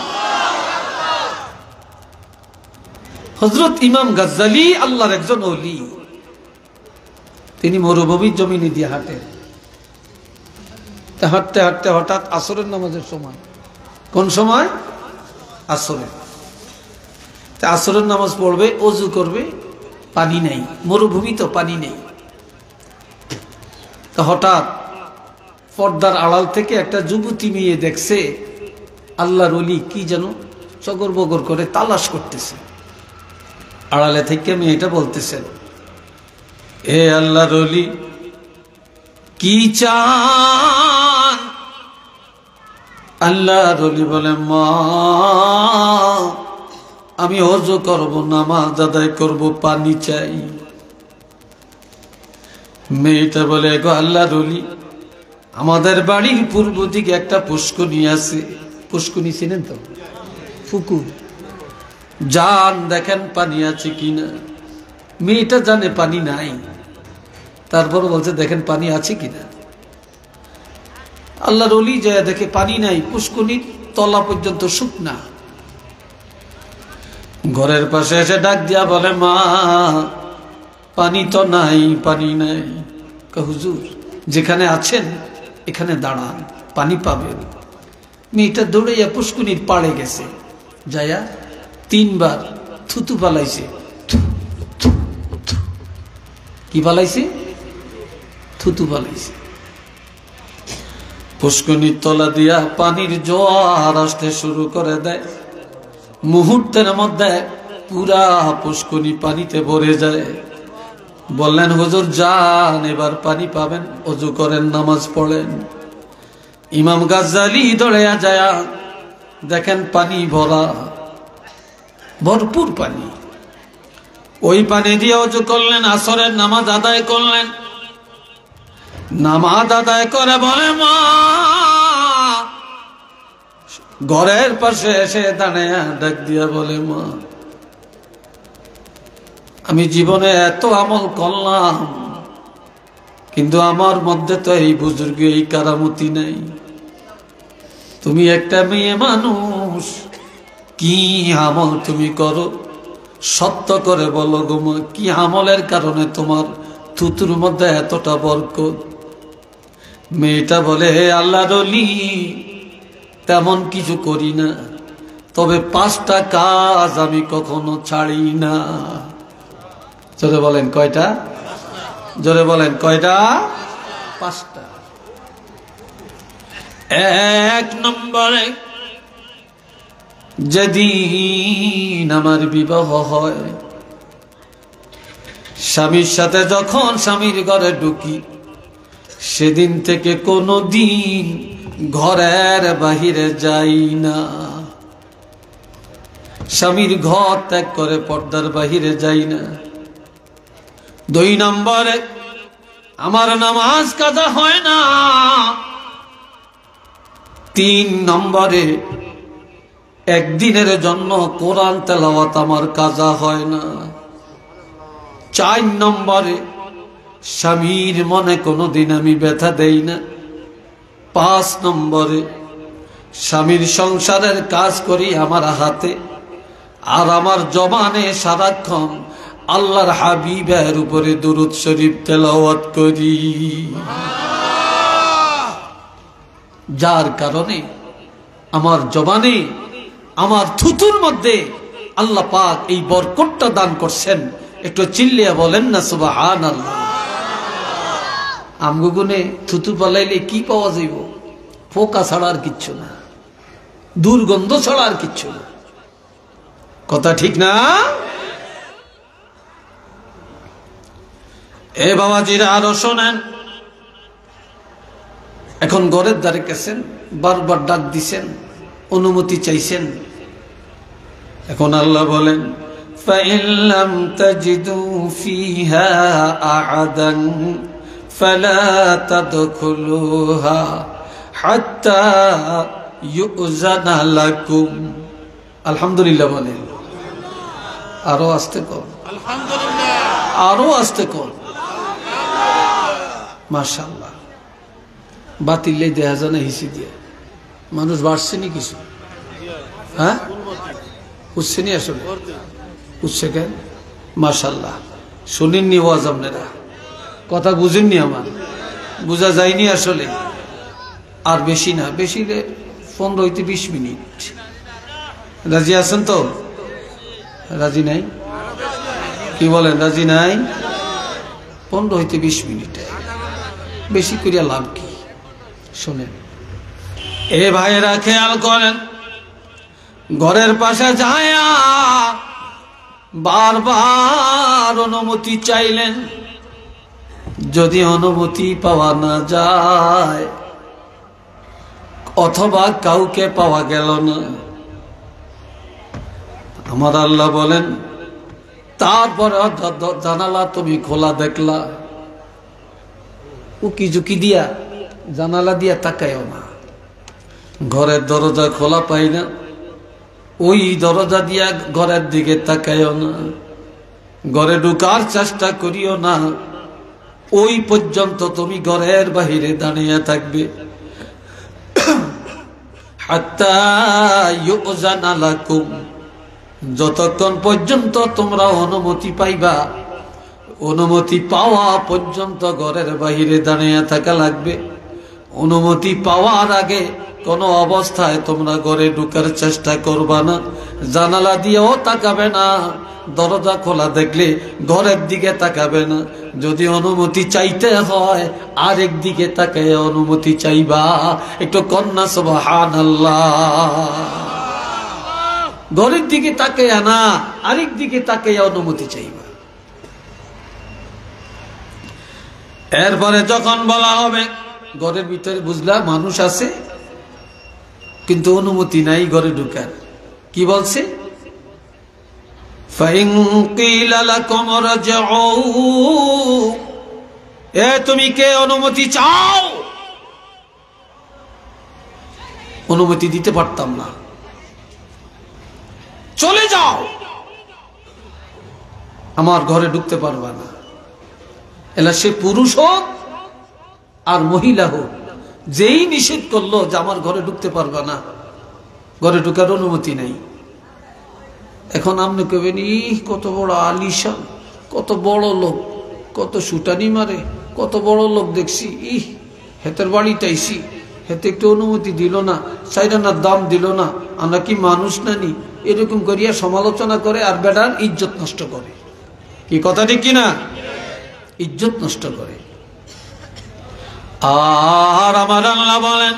হযরত ইমাম গাজ্জালী আল্লাহর একজন ওলি, তিনি মরুভূমির জমিনে দিয়ে হাঁটেন। হাঁটতে হাঁটতে হঠাৎ আসরের নামাজের সময়, কোন সময়? আসরে। আসরের নামাজ পড়বে, ওযু করবে, পানি নেই, মরুভূমি তো পানি নেই। তো হঠাৎ পর্দার আড়াল থেকে একটা যুবতী মেয়ে দেখছে আল্লাহর ওলি কি যেন চগর বগর করে তালাশ করতেছে। আড়ালে থেকে মেয়েটা বলতেছেন, এ আল্লাহর ওলি কি চান? আল্লাহর ওলি বলে, মা আমি ওযু করব, নামাজ আদায় করব, পানি চাই। মেয়েটা বলে, গো আল্লাহর ওলি, আমাদের বাড়ির পূর্ব দিকে একটা পুষ্করণী আছে। পুষ্করণী চিনেন তো? পুকুর। যান দেখেন পানি আছে কিনা। মেয়েটা জানে পানি নাই, তারপর বলছে দেখেন পানি আছে কিনা। আল্লাহর ওলি যায় দেখে পানি নাই, পুষ্করণীর তলা পর্যন্ত শুকনা। ঘরের পাশে এসে ডাক দিয়া বলে, মা পানি তো নাই, পানি নাই। হুজুর যেখানে আছেন এখানে দাঁড়ান, পানি পাবেন। মেয়েটা দৌড়াইয়া পুষ্করণীর পাড়ে গেছে, যাইয়া 3 বার থুতু পালাইছে। কি পালাইছে? থুতু পালাইছে। পুষ্করণীর তলা দিয়া পানির জোয়ার আসতে শুরু করে দেয়। মুহূর্তের মধ্যে পুরা পুষ্করণী পানিতে ভরে যায়। বললেন, হুজুর যান, এবার পানি পাবেন, ওযু করেন, নামাজ পড়েন। ইমাম গাজ্জালি দৌড়ে যায়, দেখেন পানি ভরা, ভরপুর পানি। ওই পানি দিয়ে ওযু করলেন, আসরের নামাজ আদায় করলেন। নামাজ আদায় করে বলে, মা, ঘরের পাশে এসে দাঁড়িয়ে ডাক দিয়া বলে, মা, আমি জীবনে এত আমল করলাম, কিন্তু আমার মধ্যে তো এই বুজুর্গ, এই কারামতি নাই। তুমি একটা মেয়ে মানুষ, কি আমল তুমি করো? সত্য করে বলো গো মা, কি আমলের কারণে তোমার থুতুর মধ্যে এতটা বরকত? মেয়েটা বলে, হে আল্লাহর ওলি, তেমন কিছু করি না, তবে 5টা কাজ আমি কখনো ছাড়ি না। জোরে বলেন কয়টা? জোরে বলেন কয়টা? 5টা। 1 নম্বরে, যেদিন আমার বিবাহ হয়, স্বামীর সাথে যখন স্বামীর ঘরে ঢুকি, সেদিন থেকে কোনো দিন ঘরের বাহিরে যাই না। স্বামীর ঘর ত্যাগ করে পর্দার বাহিরে যাই না। 2 নম্বরে, আমার নামাজ কাজা হয় না। 3 নম্বরে, একদিনের জন্য কোরআন তেলাওয়াত আমার কাজা হয় না। 4 নম্বরে, স্বামীর মনে কোনোদিন আমি ব্যথা দেই না। 5 নম্বরে, স্বামীর সংসারের কাজ করি আমার হাতে, আর আমার জবানে সারাক্ষণ আল্লাহর হাবিবের উপরে দুরূদ শরীফ তেলাওয়াত করি। যার কারণে আমার জবানে, আমার থুতুর মধ্যে আল্লাহ পাক এই বরকতটা দান করছেন। একটু চিল্লিয়া বলেন না সুবহানাল্লাহ। আমগুগুনে থুতু পালাইলে কি পাওয়া যাইব? পোকা ছাড়া আর কিচ্ছু না, দুর্গন্ধ ছাড়া আর কিচ্ছু না। কথা ঠিক না? এ বাবাজিরা, আরো শোনেন। এখন ঘরের দ্বারে গেছেন, বারবার ডাক দিছেন, অনুমতি চাইছেন। এখন আল্লাহ বলেন, فَإِن لَّمْ تَجِدُوا فِيهَا أَحَدًا فَلَا تَدْخُلُوهَا حَتَّى يُؤْذَنَ لَكُمْ। আলহামদুলিল্লাহ বলেন। আরো আস্তে কর, আলহামদুলিল্লাহ। আরো আস্তে কর, মাশাআল্লাহ। বাতিলে দেখা যায় না হিসি দিয়ে। মানুষ বাড়ছে নি কিছু? হ্যাঁ, উঠছে নি আসলে? উঠছে কেন? মাশাআল্লাহ। শুনেননি ওয়াজ আপনারা? কথা বুঝেননি? আমার বোঝা যায়নি আসলে। আর বেশি না, বেশি 15-20 মিনিট। রাজি আছেন তো? রাজি নাই? কি বলেন, রাজি নাই? 15-20 মিনিট, বেশি করিয়া লাভ কি? শোনেন এ ভাইয়েরা, খেয়াল করেন। ঘরের পাশে যায়া বারবার অনুমতি চাইলেন। যদি অনুমতি পাওয়া না যায়, অথবা কাউকে পাওয়া গেল না, আমার আল্লাহ বলেন, তারপরে জানালা তুমি খোলা দেখলা, উকি ঝুঁকি দিয়া জানালা দিয়া তাকায়ও না। ঘরের দরজা খোলা পাই না, ওই দরজা দিয়া ঘরের দিকে তাকায়ও না। ঘরে ঢুকার চেষ্টা করিও না, ওই পর্যন্ত তুমি ঘরের বাহিরে দাঁড়িয়ে থাকবে। হাত্তা ইউযানা লাকুম, যতক্ষণ পর্যন্ত তোমরা অনুমতি পাইবা, অনুমতি পাওয়া পর্যন্ত ঘরের বাহিরে দাঁড়িয়ে থাকা লাগবে। অনুমতি পাওয়ার আগে কোনো অবস্থায় তোমরা ঘরে ঢুকার চেষ্টা করবা না, জানালা দিয়েও তাকাবে না, দরজা খোলা দেখলে ঘরের দিকে তাকাবে না। যদি অনুমতি চাইতে হয় আরেক দিকে তাকায় অনুমতি চাইবা। একটু কন্যা সুবহানাল্লাহ। ঘরের দিকে তাকায় না, আরেক দিকে তাকায় অনুমতি চাইবা। এরপরে যখন বলা হবে ঘরের ভিতরে বুঝলা মানুষ আছে কিন্তু অনুমতি নাই ঘরে ঢুকার। কি বলছে? ফাইন কিলা লাকুম রাজউ, এ তুমি কে অনুমতি চাও? অনুমতি দিতে পারতাম না, চলে যাও, আমার ঘরে ঢুকতে পারবা না। এলা সে পুরুষ হোক আর মহিলা হোক, যেই নিষেধ করলো যে আমার ঘরে ঢুকতে পারবা না, ঘরে ঢুকার অনুমতি নেই। এখন আপনি কবেন, কত বড় আলিশান, কত বড় লোক, কত সুটানি মারে, কত বড় লোক দেখছি, হেতের বাড়িতে আইসি, হেতে একটু অনুমতি দিল না, সাইরানার দাম দিল না, আমরা কি মানুষ নানি? এরকম করিয়া সমালোচনা করে আর বেটার ইজ্জত নষ্ট করে। কি কথা ঠিক কিনা? ইজ্জত নষ্ট করে। আর আমার আল্লাহ বলেন,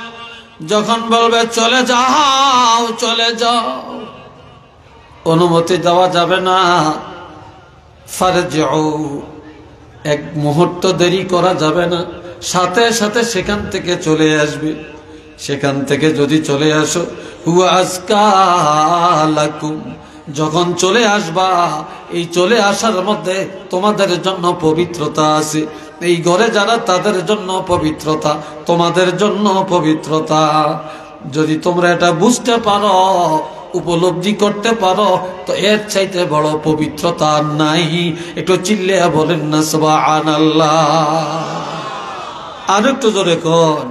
যখন বলবে চলে যাও, চলে যাও, অনুমতি দেওয়া যাবে না। ফারজিউ, এক মুহূর্ত দেরি করা যাবে না, সাথে সাথে সেখান থেকে চলে আসবে। সেখান থেকে যদি চলে আসো, হুয়া আজকা লাকুম, যখন চলে আসবা, এই চলে আসার মধ্যে তোমাদের জন্য পবিত্রতা আছে। এই ঘরে যারা, তাদের জন্য পবিত্রতা, তোমাদের জন্য পবিত্রতা। যদি তোমরা এটা বুঝতে পারো, উপলব্ধি করতে পারো, তো এর চাইতে বড় পবিত্রতা নাই। একটু চিল্লে বলেন না সুবহানাল্লাহ। আর একটু জোরে কোন।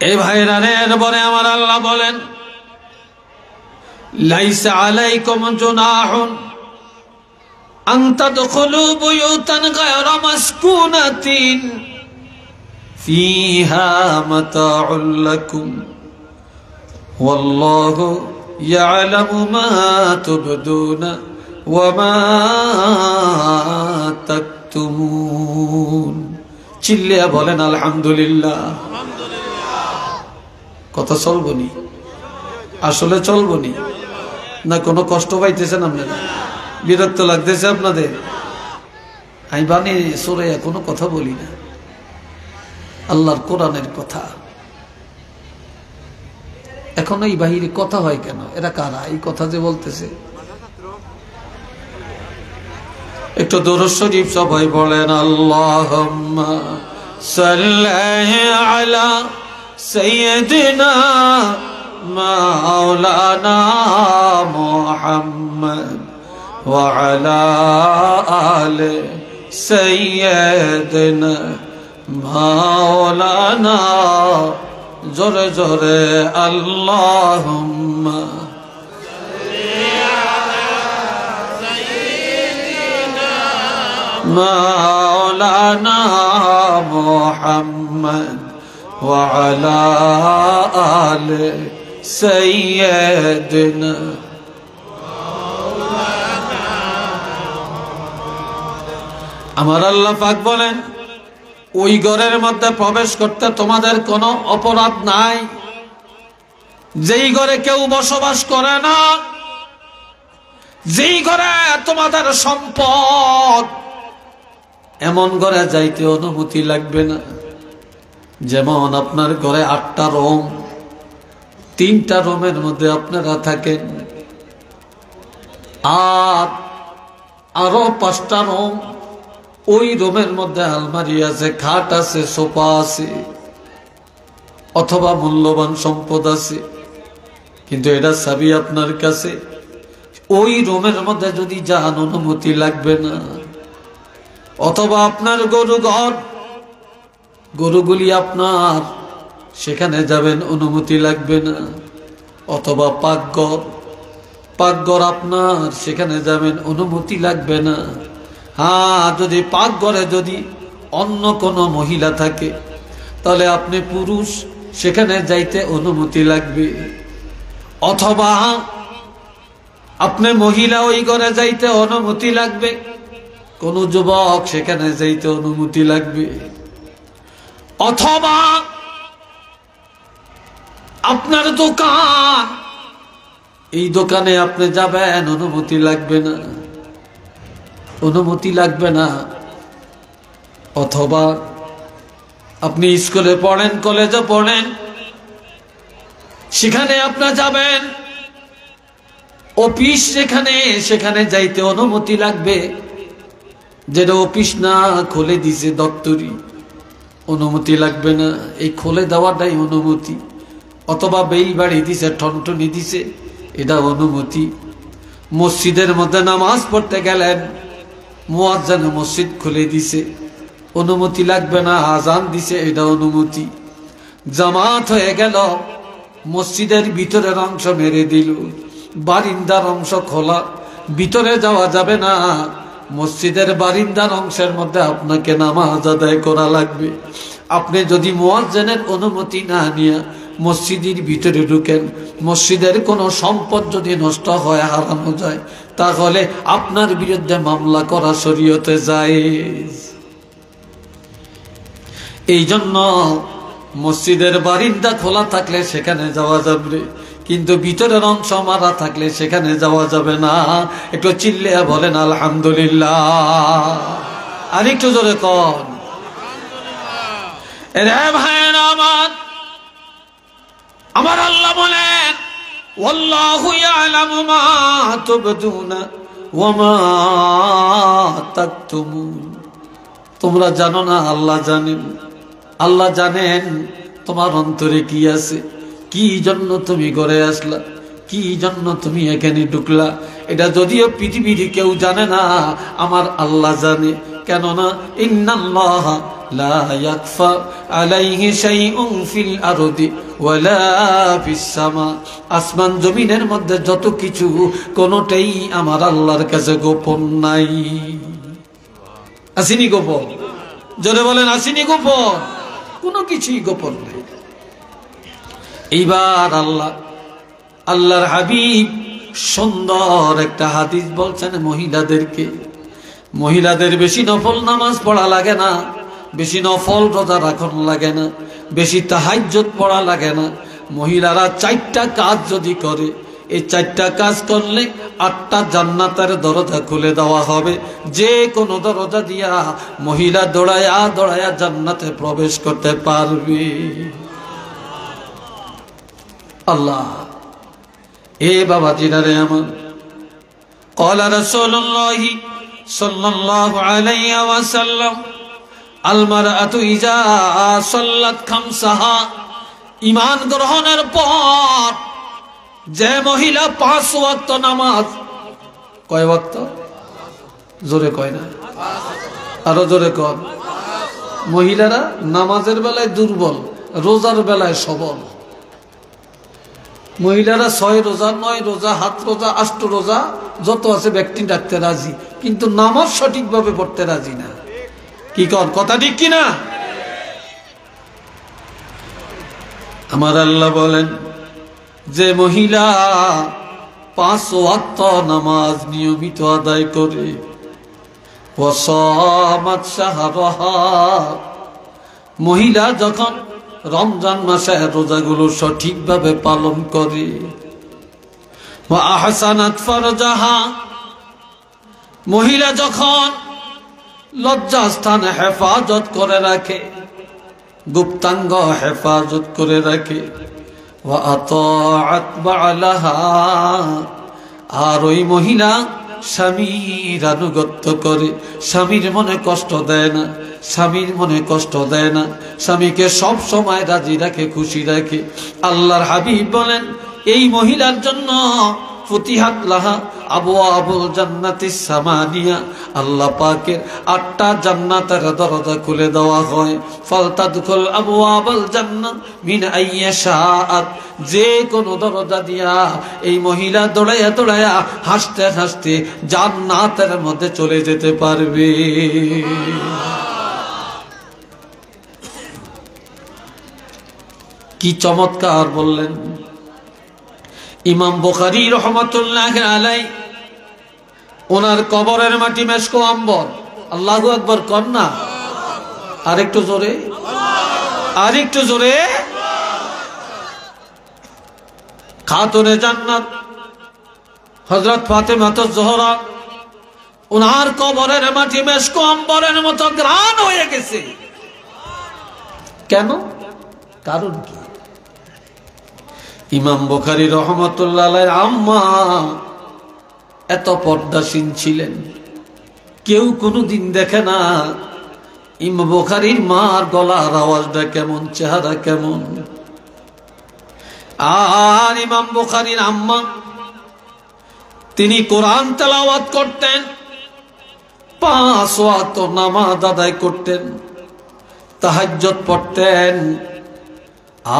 এই ভাইরা রে, এরপরে আমার আল্লাহ বলেন, লাইসা আলাইকুম জুনাহুন আন তাদখুলু বুয়ুতান গায়রা মাসকুনাতিন ফিহা মাতাউল লাকুম ওয়াল্লাহু ইয়ালামু মা তুবদুনা ওয়া মা তাকতুমুন। চিল্লিয়া বলেন আলহামদুলিল্লাহ। কথা চলবনি? আসলে চলবনি না? কোনো কষ্ট পাইতেছেন আপনারা? বিরক্ত লাগতেছে আপনাদের? আমি বানি সরে কোনো কথা বলি না, আল্লাহর কোরআনের কথা। এখন এই বাহিরে কথা হয় কেন? এরা কারা এই কথা যে বলতেছে? একটু দরুদ শরীফ সবাই বলেন, আল্লাহুম্মা সাল্লি আলা সাইয়্যিদিনা মাওলানা মুহাম্মদ ওয়া আলা আলি সাইয়্যিদিনা মাওলানা। জোরে জোরে আল্লাহুম্মা মাওলানা মুহাম্মদ ওয়া আলা আলি সাইয়্যিদিনা। আমার আল্লাহ পাক বলেন, ওই ঘরের মধ্যে প্রবেশ করতে তোমাদের কোনো অপরাধ নাই, যেই ঘরে কেউ বসবাস করে না, যেই ঘরে তোমাদের সম্পদ, এমন ঘরে যাইতে অনুমতি লাগবে না। যেমন আপনার ঘরে 8টা রুম, 3টা রুমের মধ্যে আপনারা থাকেন, আর আরো 5টা রুম, ওই রুমের মধ্যে আলমারি আছে, খাট আছে, সোফা আছে, অথবা মূল্যবান সম্পদ আছে, কিন্তু এটা চাবি আপনার কাছে। ওই রুমের মধ্যে যদি যান, অনুমতি লাগবে না। অথবা আপনার গরু ঘর, গরুগুলি আপনার, সেখানে যাবেন, অনুমতি লাগবে না। অথবা পাকঘর, পাকঘর আপনার, সেখানে যাবেন, অনুমতি লাগবে না। হ্যাঁ, যদি পাকঘরে যদি অন্য কোনো মহিলা থাকে, তাহলে আপনি পুরুষ, সেখানে যাইতে অনুমতি লাগবে। অথবা আপনি মহিলা, ওই ঘরে যাইতে অনুমতি লাগবে। কোন যুবক, সেখানে যাইতে অনুমতি লাগবে। অথবা আপনার দোকান, এই দোকানে আপনি যাবেন, অনুমতি লাগবে না, অনুমতি লাগবে না। অথবা আপনি স্কুলে পড়েন, কলেজে পড়েন, সেখানে আপনার যাবেন, অফিস সেখানে যাইতে অনুমতি লাগবে। যেটা অফিস না খুলে দিছে দপ্তরি, অনুমতি লাগবে না, এই খুলে দেওয়াটাই অনুমতি। অথবা বেই বাড়ি দিছে, ঠনঠনি দিছে, এটা অনুমতি। মসজিদের মধ্যে নামাজ পড়তে গেলেন, মুয়াজ্জিন মসজিদ খুলে দিছে, অনুমতি লাগবে না, আজান দিছে, এটা অনুমতি। জামাত হয়ে গেল, মসজিদের ভিতরের অংশ মেরে দিল, বারিন্দার অংশ খোলা, ভিতরে যাওয়া যাবে না, মসজিদের বারিন্দার অংশের মধ্যে আপনাকে নামাজ আদায় করা লাগবে। আপনি যদি মুয়াজ্জিনের অনুমতি না নিয়ে মসজিদের ভিতরে ঢুকেন, মসজিদের কোনো সম্পদ যদি নষ্ট হয়, হারানো যায়, তাহলে আপনার বিরুদ্ধে মামলা করা শরীয়তে জায়েজ। এই জন্য মসজিদের বারিন্দা খোলা থাকলে সেখানে যাওয়া যাবে, কিন্তু ভিতরের অংশ মারা থাকলে সেখানে যাওয়া যাবে না। একটু চিল্লিয়া বলেন আলহামদুলিল্লাহ। আর একটু জোরে কন। রে ভাইয়েরা আমার আল্লাহ বলেন, ওয়াল্লাহু ইয়ালামু মা তুবদুনা ওয়া মা তাকতুমুন। তোমরা জানো না, আল্লাহ জানেন। আল্লাহ জানেন তোমার অন্তরে কি আছে, কি জন্য তুমি ঘরে আসলা, কি জন্য তুমি এখানে ঢুকলা। এটা যদিও পৃথিবীর কেউ জানে না, আমার আল্লাহ জানে। কেননা ইন্নাল্লাহ লা ইয়াখফা আলাইহি শাইউন ফিল আরদি ওয়ালা ফিস সামা। আসমান জমিনের মধ্যে যত কিছু, কোনটাই আমার আল্লাহর কাছে গোপন নাই। আসেনি গোপন? জোরে বলেন, আসেনি গোপন? কোনো কিছুই গোপন নেই। এইবার আল্লাহর হাবিব সুন্দর একটা হাদিস বলছেন মহিলাদের বেশি নফল নামাজ পড়া লাগে না, বেশি নফল রোজা রাখন লাগে না, বেশি তাহাজ্জুদ পড়া লাগে না। মহিলারা 4টা কাজ যদি করে, এই 4টা কাজ করলে 8টা জান্নাতের দরজা খুলে দেওয়া হবে। যে কোনো দরজা দিয়া মহিলা দৌড়ায়া জান্নাতে প্রবেশ করতে পারবে। আল্লাহ এ বাবা জিনারে আমার, ক্বালা রাসূলুল্লাহি সাল্লাল্লাহু আলাইহি ওয়াসাল্লাম, আল মারআতু ইজা সাল্লাত খামসাহা। ঈমান গ্রহণের পর যে মহিলা 5 ওয়াক্ত নামাজ, কয় ওয়াক্ত? জোরে কয় না, আরো জোরে কর। মহিলারা নামাজের বেলায় দুর্বল, রোজার বেলায় সবল। মহিলারা 6 রোজা, 9 রোজা, 7 রোজা, 8 রোজা যত আছে ব্যক্তি রাখতে রাজি, কিন্তু নামাজ সঠিকভাবে পড়তে রাজি না। কি কর, কথা ঠিক কিনা? আমার আল্লাহ বলেন, যে মহিলা 5 ওয়াক্ত নামাজ নিয়মিত আদায় করে, ওয়াসামাত শাহরাহা, মহিলা যখন রমজান মাসে রোজাগুলো সঠিকভাবে পালন করে, ওয়া আহসানাত ফারজাহা, মহিলা যখন লজ্জাস্থান হেফাজত করে রাখে, গুপ্তাঙ্গ হেফাজত করে রাখে, ওয়া আতাআত বালাহা, আর ওই মহিলা স্বামীর আনুগত্য করে, স্বামীর মনে কষ্ট দেয় না, স্বামীকে সব সময় রাজি রাখে, খুশি রাখে। আল্লাহর হাবিব বলেন, এই মহিলার জন্য ফুতিহাত লাহা আবওয়াবুল জান্নাতিস সামানিয়া, আল্লাহ পাকের 8টা জান্নাতের দরজা খুলে দেওয়া হয়। ফালতাদখুল আবওয়াবুল জান্নাত মিন আইয়াশাআত, যে কোন দরজা দিয়া এই মহিলা দৌড়াইয়া হাসতে হাসতে জান্নাতের মধ্যে চলে যেতে পারবে। কি চমৎকার বললেন ইমাম বুখারী রহমাতুল্লাহ আলাইহি। ওনার কবরের মাটি মেশকো আম্বর। আল্লাহু আকবার কর না, আরেকটু জোরে। খাতুনে জান্নাত হযরত ফাতেমা জোহরা, ওনার কবরের মাটি মেশক আম্বরের মতো গ্রান হয়ে গেছে। কেন? কারণ কি? ইমাম বুখারী রহমাতুল্লাহ আলাইহির আম্মা এত পর্দাসীন ছিলেন, কেউ কোনোদিন দেখে না ইমাম বুখারীর মার গলার আওয়াজটা কেমন, চেহারা কেমন। আর ইমাম বুখারীর আম্মা তিনি কোরআন তেলাওয়াত করতেন, 5 ওয়াক্ত নামাজ আদায় করতেন, তাহাজ্জুদ পড়তেন।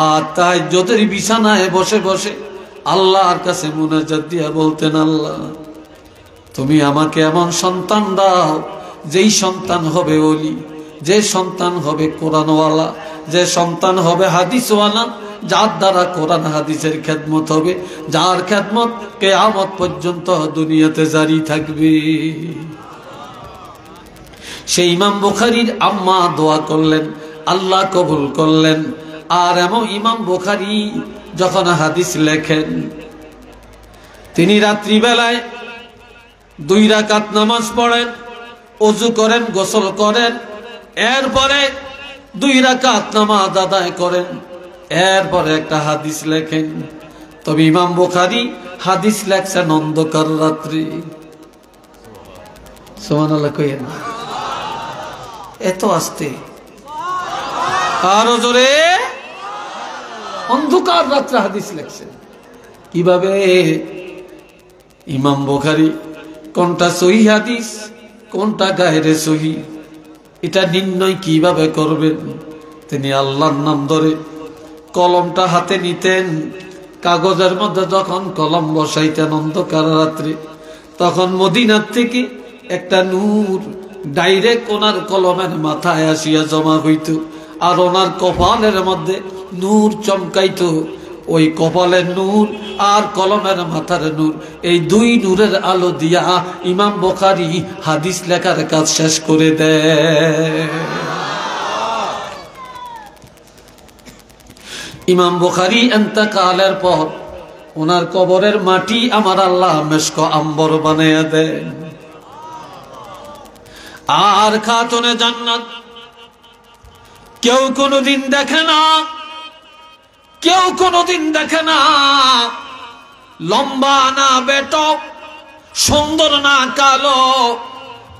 আর তাহাজ্জুদের বিছানায় বসে বসে আল্লাহর কাছে মুনাজাত দিয়া বলতেন, আল্লাহ তুমি আমাকে এমন সন্তান দাও যেই সন্তান হবে ওলি, যে সন্তান হবে কোরআনওয়ালা, যে সন্তান হবে হাদিসওয়ালা, যার দ্বারা কোরআন হাদিসের খেদমত হবে, যার খেদমত কিয়ামত পর্যন্ত দুনিয়াতে জারি থাকবে। সেই ইমাম বুখারীর আম্মা দোয়া করলেন, আল্লাহ কবুল করলেন। আর এমন ইমাম বুখারী যখন হাদিস লেখেন, তিনি রাত্রিবেলায় 2 রাকাত নামাজ পড়েন, ওযু করেন, গোসল করেন, এরপরে 2 রাকাত নামাজ আদায় করেন, এরপরে একটা হাদিস লেখেন। তবে ইমাম বুখারী হাদিস লেখছেন অন্ধকার রাত্রি। সুবহানাল্লাহ কইেন না, এত আস্তে, আরো জোরে, অন্ধকার রাত্রে হাদিস লেখছেন। কিভাবে? ইমাম বুখারী কোনটা সহিহ হাদিস, কোনটা গায়রে সহিহ, এটা নির্ণয় কিভাবে করবেন? তিনি আল্লাহর নাম ধরে কলমটা হাতে নিতেন, কাগজের মধ্যে যখন কলম বসাইতেন অন্ধকার রাত্রে, তখন মদিনার থেকে একটা নূর ডাইরেক্ট ওনার কলমের মাথায় আসিয়া জমা হইত, আর ওনার কপালের মধ্যে নূর চমকাইত। ওই কপালের নূর আর কলমের মাথার নূর, এই 2 নূরের আলো দিয়া ইমাম বুখারী হাদিস লেখার কাজ শেষ করে দেয়। ইমাম বুখারী ইন্তেকালের পর ওনার কবরের মাটি আমার আল্লাহ মেশক আম্বর বানাইয়া দেন। আর খাতুনে জান্নাত কেউ কোনোদিন দেখে না, কেউ কোনোদিন দেখে না। লম্বা না বেটো, সুন্দর না কালো,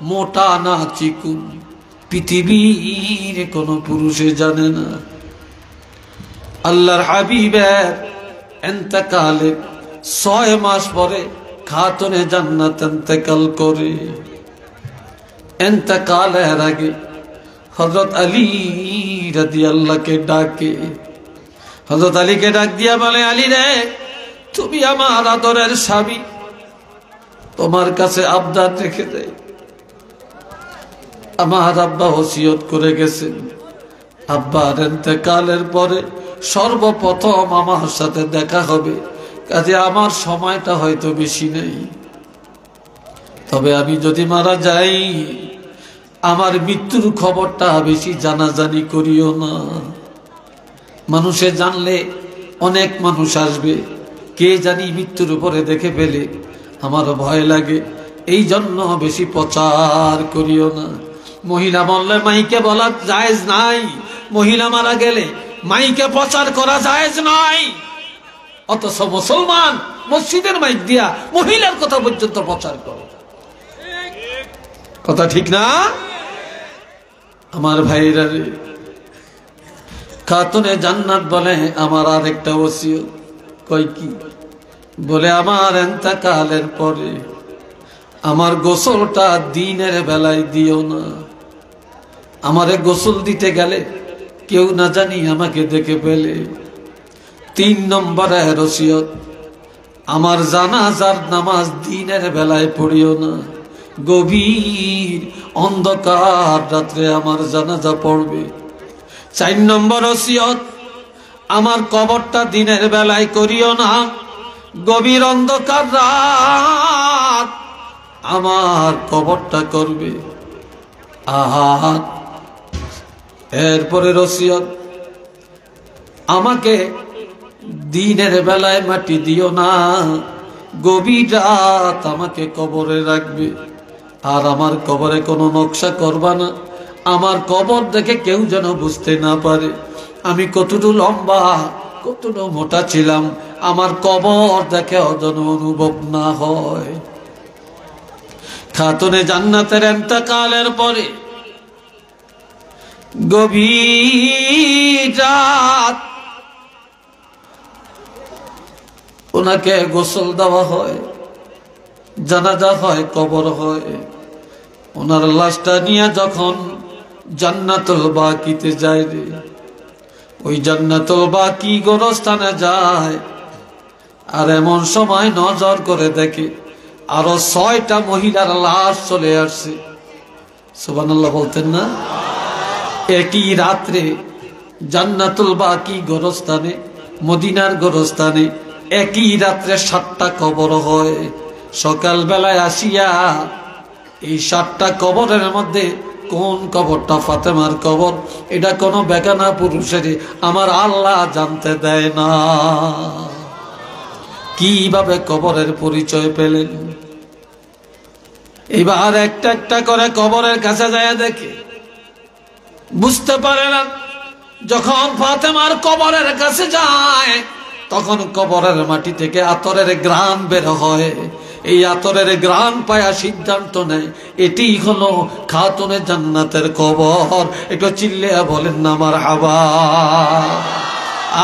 মোটা না চিকুন, পৃথিবীর কোন পুরুষে জানে না। আল্লাহর হাবিবের ইন্তেকালের 6 মাস পরে খাতুনে জান্নাত ইন্তেকাল করে। ইন্তেকালের আগে হযরত আলী রাদিয়াল্লাহকে ডাকে, হযরত আলীকে ডাক দিয়া বলে, আলী রে, তুমি আমার আদরের স্বামী, তোমার কাছে আবদার রেখে দেয়। আমার আব্বা ওসিয়ত করে গেছেন, আব্বার ইন্তেকালের পরে সর্বপ্রথম আমার সাথে দেখা হবে, কাজে আমার সময়টা হয়তো বেশি নেই। তবে আমি যদি মারা যাই, আমার মৃত্যুর খবরটা বেশি জানাজানি করিও না। মানুষে জানলে অনেক মানুষ আসবে, কে জানি মৃত্যুর উপরে দেখে ফেলে, আমার ভয় লাগে, এই জন্য বেশি প্রচার করিও না। মহিলা বললে মাইকে বলা জায়েজ নাই, মহিলা মারা গেলে মাইকে প্রচার করা জায়েজ নাই। অথচ মুসলমান মসজিদের মাইক দিয়া মহিলার কথা পর্যন্ত প্রচার করে। কথা ঠিক না? আমার ভাইরা রে, খাতুনে জান্নাত বলে আমার আরেকটা ওসিয়ত। কই কি? বলে আমার ইন্তেকালের পরে আমার গোসলটা দিনের বেলায় দিও না। আমারে গোসল দিতে গেলে কেউ না জানি আমাকে দেখে ফেলে। 3 নম্বরে ওসিয়ত, আমার জানাজার নামাজ দিনের বেলায় পড়িও না, গভীর অন্ধকার রাত্রে আমার জানাজা পড়বে। 4 নম্বর ওসিয়ত, আমার কবরটা দিনের বেলায় করিও না, গভীর অন্ধকার রাত আমার কবরটা করবে। আর এরপরে ওসিয়ত, আমাকে দিনের বেলায় মাটি দিও না, গভীর রাত আমাকে কবরে রাখবে। আর আমার কবরে কোনো নকশা করবা না। আমার কবর দেখে কেউ যেন বুঝতে না পারে আমি কতটুকু লম্বা কতটুকু মোটা ছিলাম, আমার কবর দেখে যেন অনুভব না হয়। খাতুনে জান্নাতের ইন্তেকালের পরে গভীর রাত ওনাকে গোসল দেওয়া হয়, জানাজা হয়, কবর হয়। ওনার লাশটা নিয়ে যখন জান্নাতুল বাকিতে যায় রে, ওই জান্নাতুল বাকি গোরস্থানে যায়, আর এমন সময় নজর করে দেখে আরো 6টা মহিলার লাশ চলে আসছে। সুবহানাল্লাহ বলতেন না? একই রাত্রে জান্নাতুল বাকি গোরস্থানে, মদিনার গোরস্থানে একই রাত্রে 7টা কবর হয়। সকাল বেলায় আসিয়া এই 7টা কবরের মধ্যে কোন কবরটা ফাতেমার কবর এটা কোনো বেগানা পুরুষের আমার আল্লাহ জানতে দেয় না। কিভাবে কবরের পরিচয় পেলেন? এবার একটা একটা করে কবরের কাছে যায় দেখে, বুঝতে পারে না। যখন ফাতেমার কবরের কাছে যায় তখন কবরের মাটি থেকে আতরের ঘ্রাণ বের হয়। এই আতরের ঘ্রাণ পায়া সিদ্ধান্ত নেয় এটি হলো খাতুনে জান্নাতের কবর। একটু চিল্লিয়া বলেন না মারহাবা,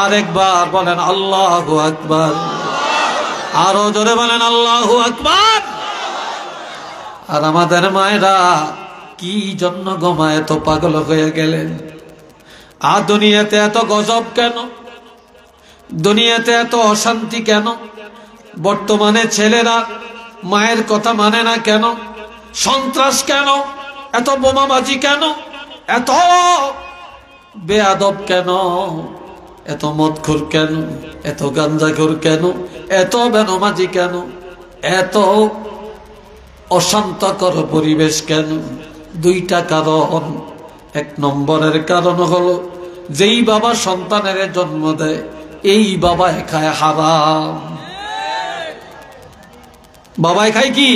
আরেকবার বলেন আল্লাহু আকবার, আরো জোরে বলেন আল্লাহু আকবার। আর আমাদের মায়েরা কি জন্য গোমা এত পাগল হয়ে গেলেন? আর দুনিয়াতে এত গজব কেন? দুনিয়াতে এত অশান্তি কেন? বর্তমানে ছেলেরা মায়ের কথা মানে না কেন? সন্ত্রাস কেন? এত বোমাবাজি কেন? এত বেয়াদব কেন? এত মদখোর কেন? এত গাঞ্জাখোর কেন? এত বেনমাজি কেন? এত অশান্তকর পরিবেশ কেন? 2টা কারণ। 1 নম্বরের কারণ হলো যেই বাবা সন্তানের জন্ম দেয় এই বাবায় খায় হারাম। বাবাই খায় কি?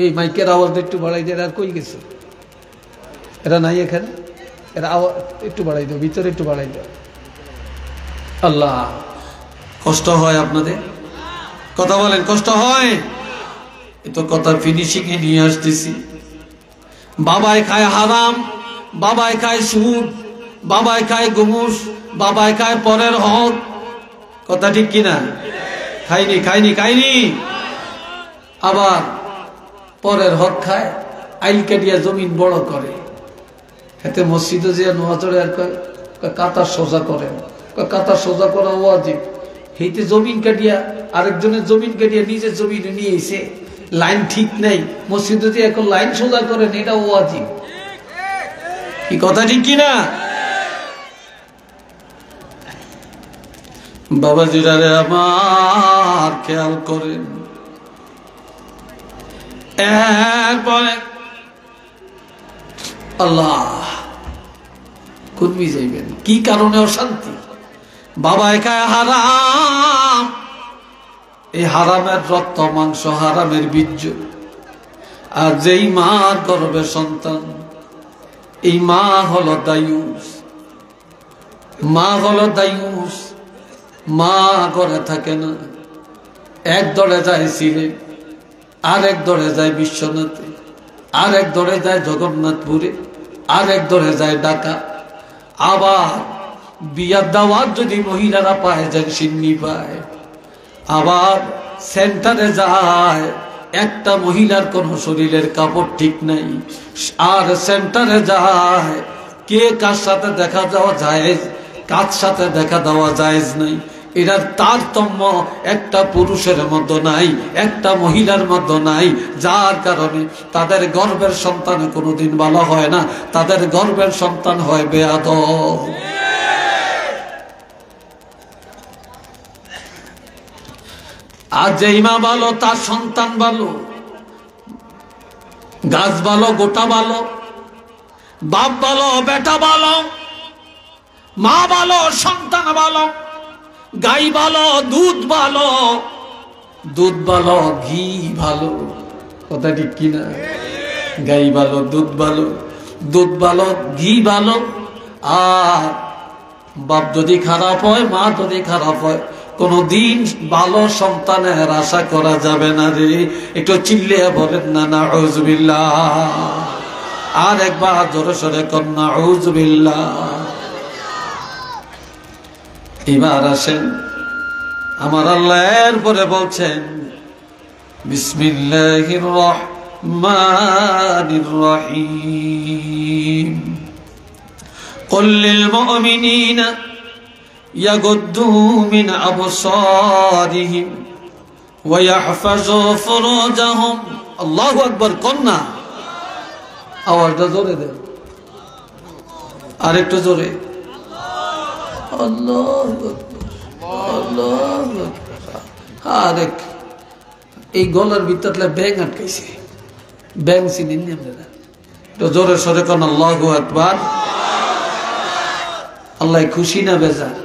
এই মাইকের আওয়াজ একটু বাড়াই দিয়ে। আর কই গেছে? এরা নাই এখানে? এরা আওয়াজ একটু বাড়াই দাও, ভিতরে একটু বাড়াই দাও। আল্লাহ, কষ্ট হয় আপনাদের? কথা বলেন, কষ্ট হয়? এ তো কথা ফিনিশিং এ নিয়ে আসতেছি। বাবাই খায় হারাম, বাবাই খায় সুদ, বাবাই খায় ঘুষ, বাবাই খায় পরের হক। কথা ঠিক কিনা? খাইনি খাইনি খাইনি। আবার পরের হক খায়, আইল কাটিয়া জমিন বড় করে। এতে মসজিদে যে নোয়াজরে আর কাতার সোজা করেন, কাতার সোজা করা ওয়াজিব। হেইতে জমিন কাটিয়া আরেকজনের জমিন কাটিয়া নিজের জমিনে নিয়ে এসে লাইন ঠিক নেই, মসজিদে যে এখন লাইন সোজা করেন এটা ওয়াজিব। কি কথা ঠিক কিনা? বাবাজিরা রে আমার খেয়াল করেন। এরপরে আল্লাহ কুনবি যাইবেন কি কারণে অশান্তি? বাবা খায় হারাম, এই হারামের রক্ত মাংস, হারামের বীর্য। আর যেই মার গর্ভে সন্তান, এই মা হলো দায়ুস, মা হলো দায়ুস। মা ঘরে থাকে না, এক দলে যায় সিলেট, আরেক দলে যায় বিশ্বনাথে, আরেক দলে যায় জগন্নাথপুরে, আরেক দলে যায় ঢাকা। আবার বিয়ার দাওয়াত যদি মহিলারা পায় যায় সিন্নি পায়। আবার সেন্টারে যায়, একটা মহিলার কোন শরীরের কাপড় ঠিক নাই, আর সেন্টারে যায় কে কার সাথে দেখা যাওয়া জায়েজ, কার সাথে দেখা দেওয়া জায়েজ নাই। এটার তারতম্য একটা পুরুষের মধ্যে নাই, একটা মহিলার মধ্যে নাই। যার কারণে তাদের গর্ভের সন্তান কোনোদিন ভালো হয় না, তাদের গর্ভের সন্তান হয় বেয়াদব। আর যেই মা ভালো তার সন্তান ভালো, গাছ ভালো, গোটা ভালো, বাপ ভালো, বেটা ভালো, মা ভালো, সন্তান ভালো, গাই ভালো, দুধ ভালো, দুধ ভালো, ঘি ভালো। কথা ঠিক কিনা? গাই ভালো, দুধ ভালো, দুধ ভালো, ঘি ভালো। আর বাপ যদি খারাপ হয়, মা যদি খারাপ হয়, কোনদিন ভালো সন্তানের আশা করা যাবে না রে। একটু চিল্লিয়ে বলেন না নাউযুবিল্লাহ। আর একবার জোরে সরে কর নাউযুবিল্লাহ। এবার আসেন, আমার আল্লাহ এরপরে বলছেন বিসমিল্লাহির রহমানির রহিম। قل للمؤمنين يغضوا من أبصارهم ويحفظوا فروجهم। الله أكبر قلنا। আওয়াজটা জোরে দেন, আরেকটু জোরে। আল্লাহু আকবার, আল্লাহু আকবার। আরেক এই গলার ভিতরে ব্যাং আটকাইছে, ব্যাং চিনেন না আপনারা? তো জোরে সরে কোন আল্লাহু আকবার। আল্লাহ খুশি না বেজার?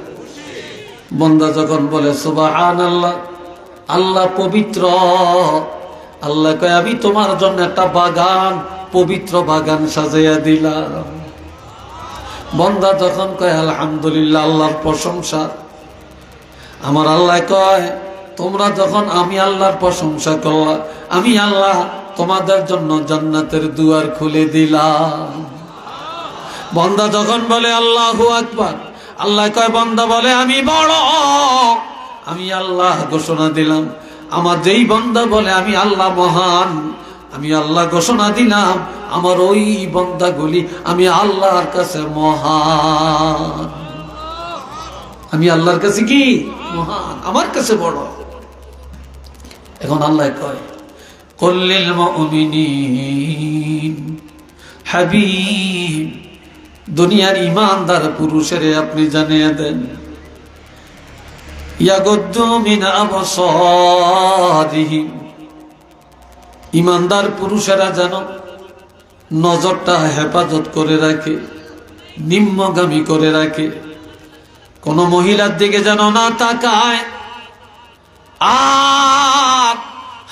বান্দা যখন বলে সুবহানাল্লাহ, আল্লাহ পবিত্র, আল্লাহ কয় আমি তোমার জন্য একটা বাগান, পবিত্র বাগান সাজাইয়া দিলাম। বান্দা যখন কয় আলহামদুলিল্লাহ, আল্লাহর প্রশংসা, আমার আল্লাহ কয় তোমরা যখন আমি আল্লাহর প্রশংসা করলা, আমি আল্লাহ তোমাদের জন্য জান্নাতের দুয়ার খুলে দিলাম। বান্দা যখন বলে আল্লাহু আকবার, আল্লাহ কয় বান্দা বলে আমি বড়, আমি আল্লাহ ঘোষণা দিলাম। আমার যেই বান্দা বলে আমি আল্লাহ মহান, আমি আল্লাহ ঘোষণা দিলাম আমার ওই বান্দাগুলি আমি আল্লাহর কাছে মহান। আমি আল্লাহর কাছে কি মহান, আমার কাছে বড়। এখন আল্লাহ কয় কুল্লিল মুমিনিন, হাবিব দুনিয়ার ইমানদার পুরুষের আপনি জানিয়ে দেন, ইয়াগুদ্দু মিন আবসারিহিম, ইমানদার পুরুষেরা যেন নজরটা হেফাজত করে রাখে, নিম্নগামী করে রাখে, কোন মহিলার দিকে যেন না তাকায়। আর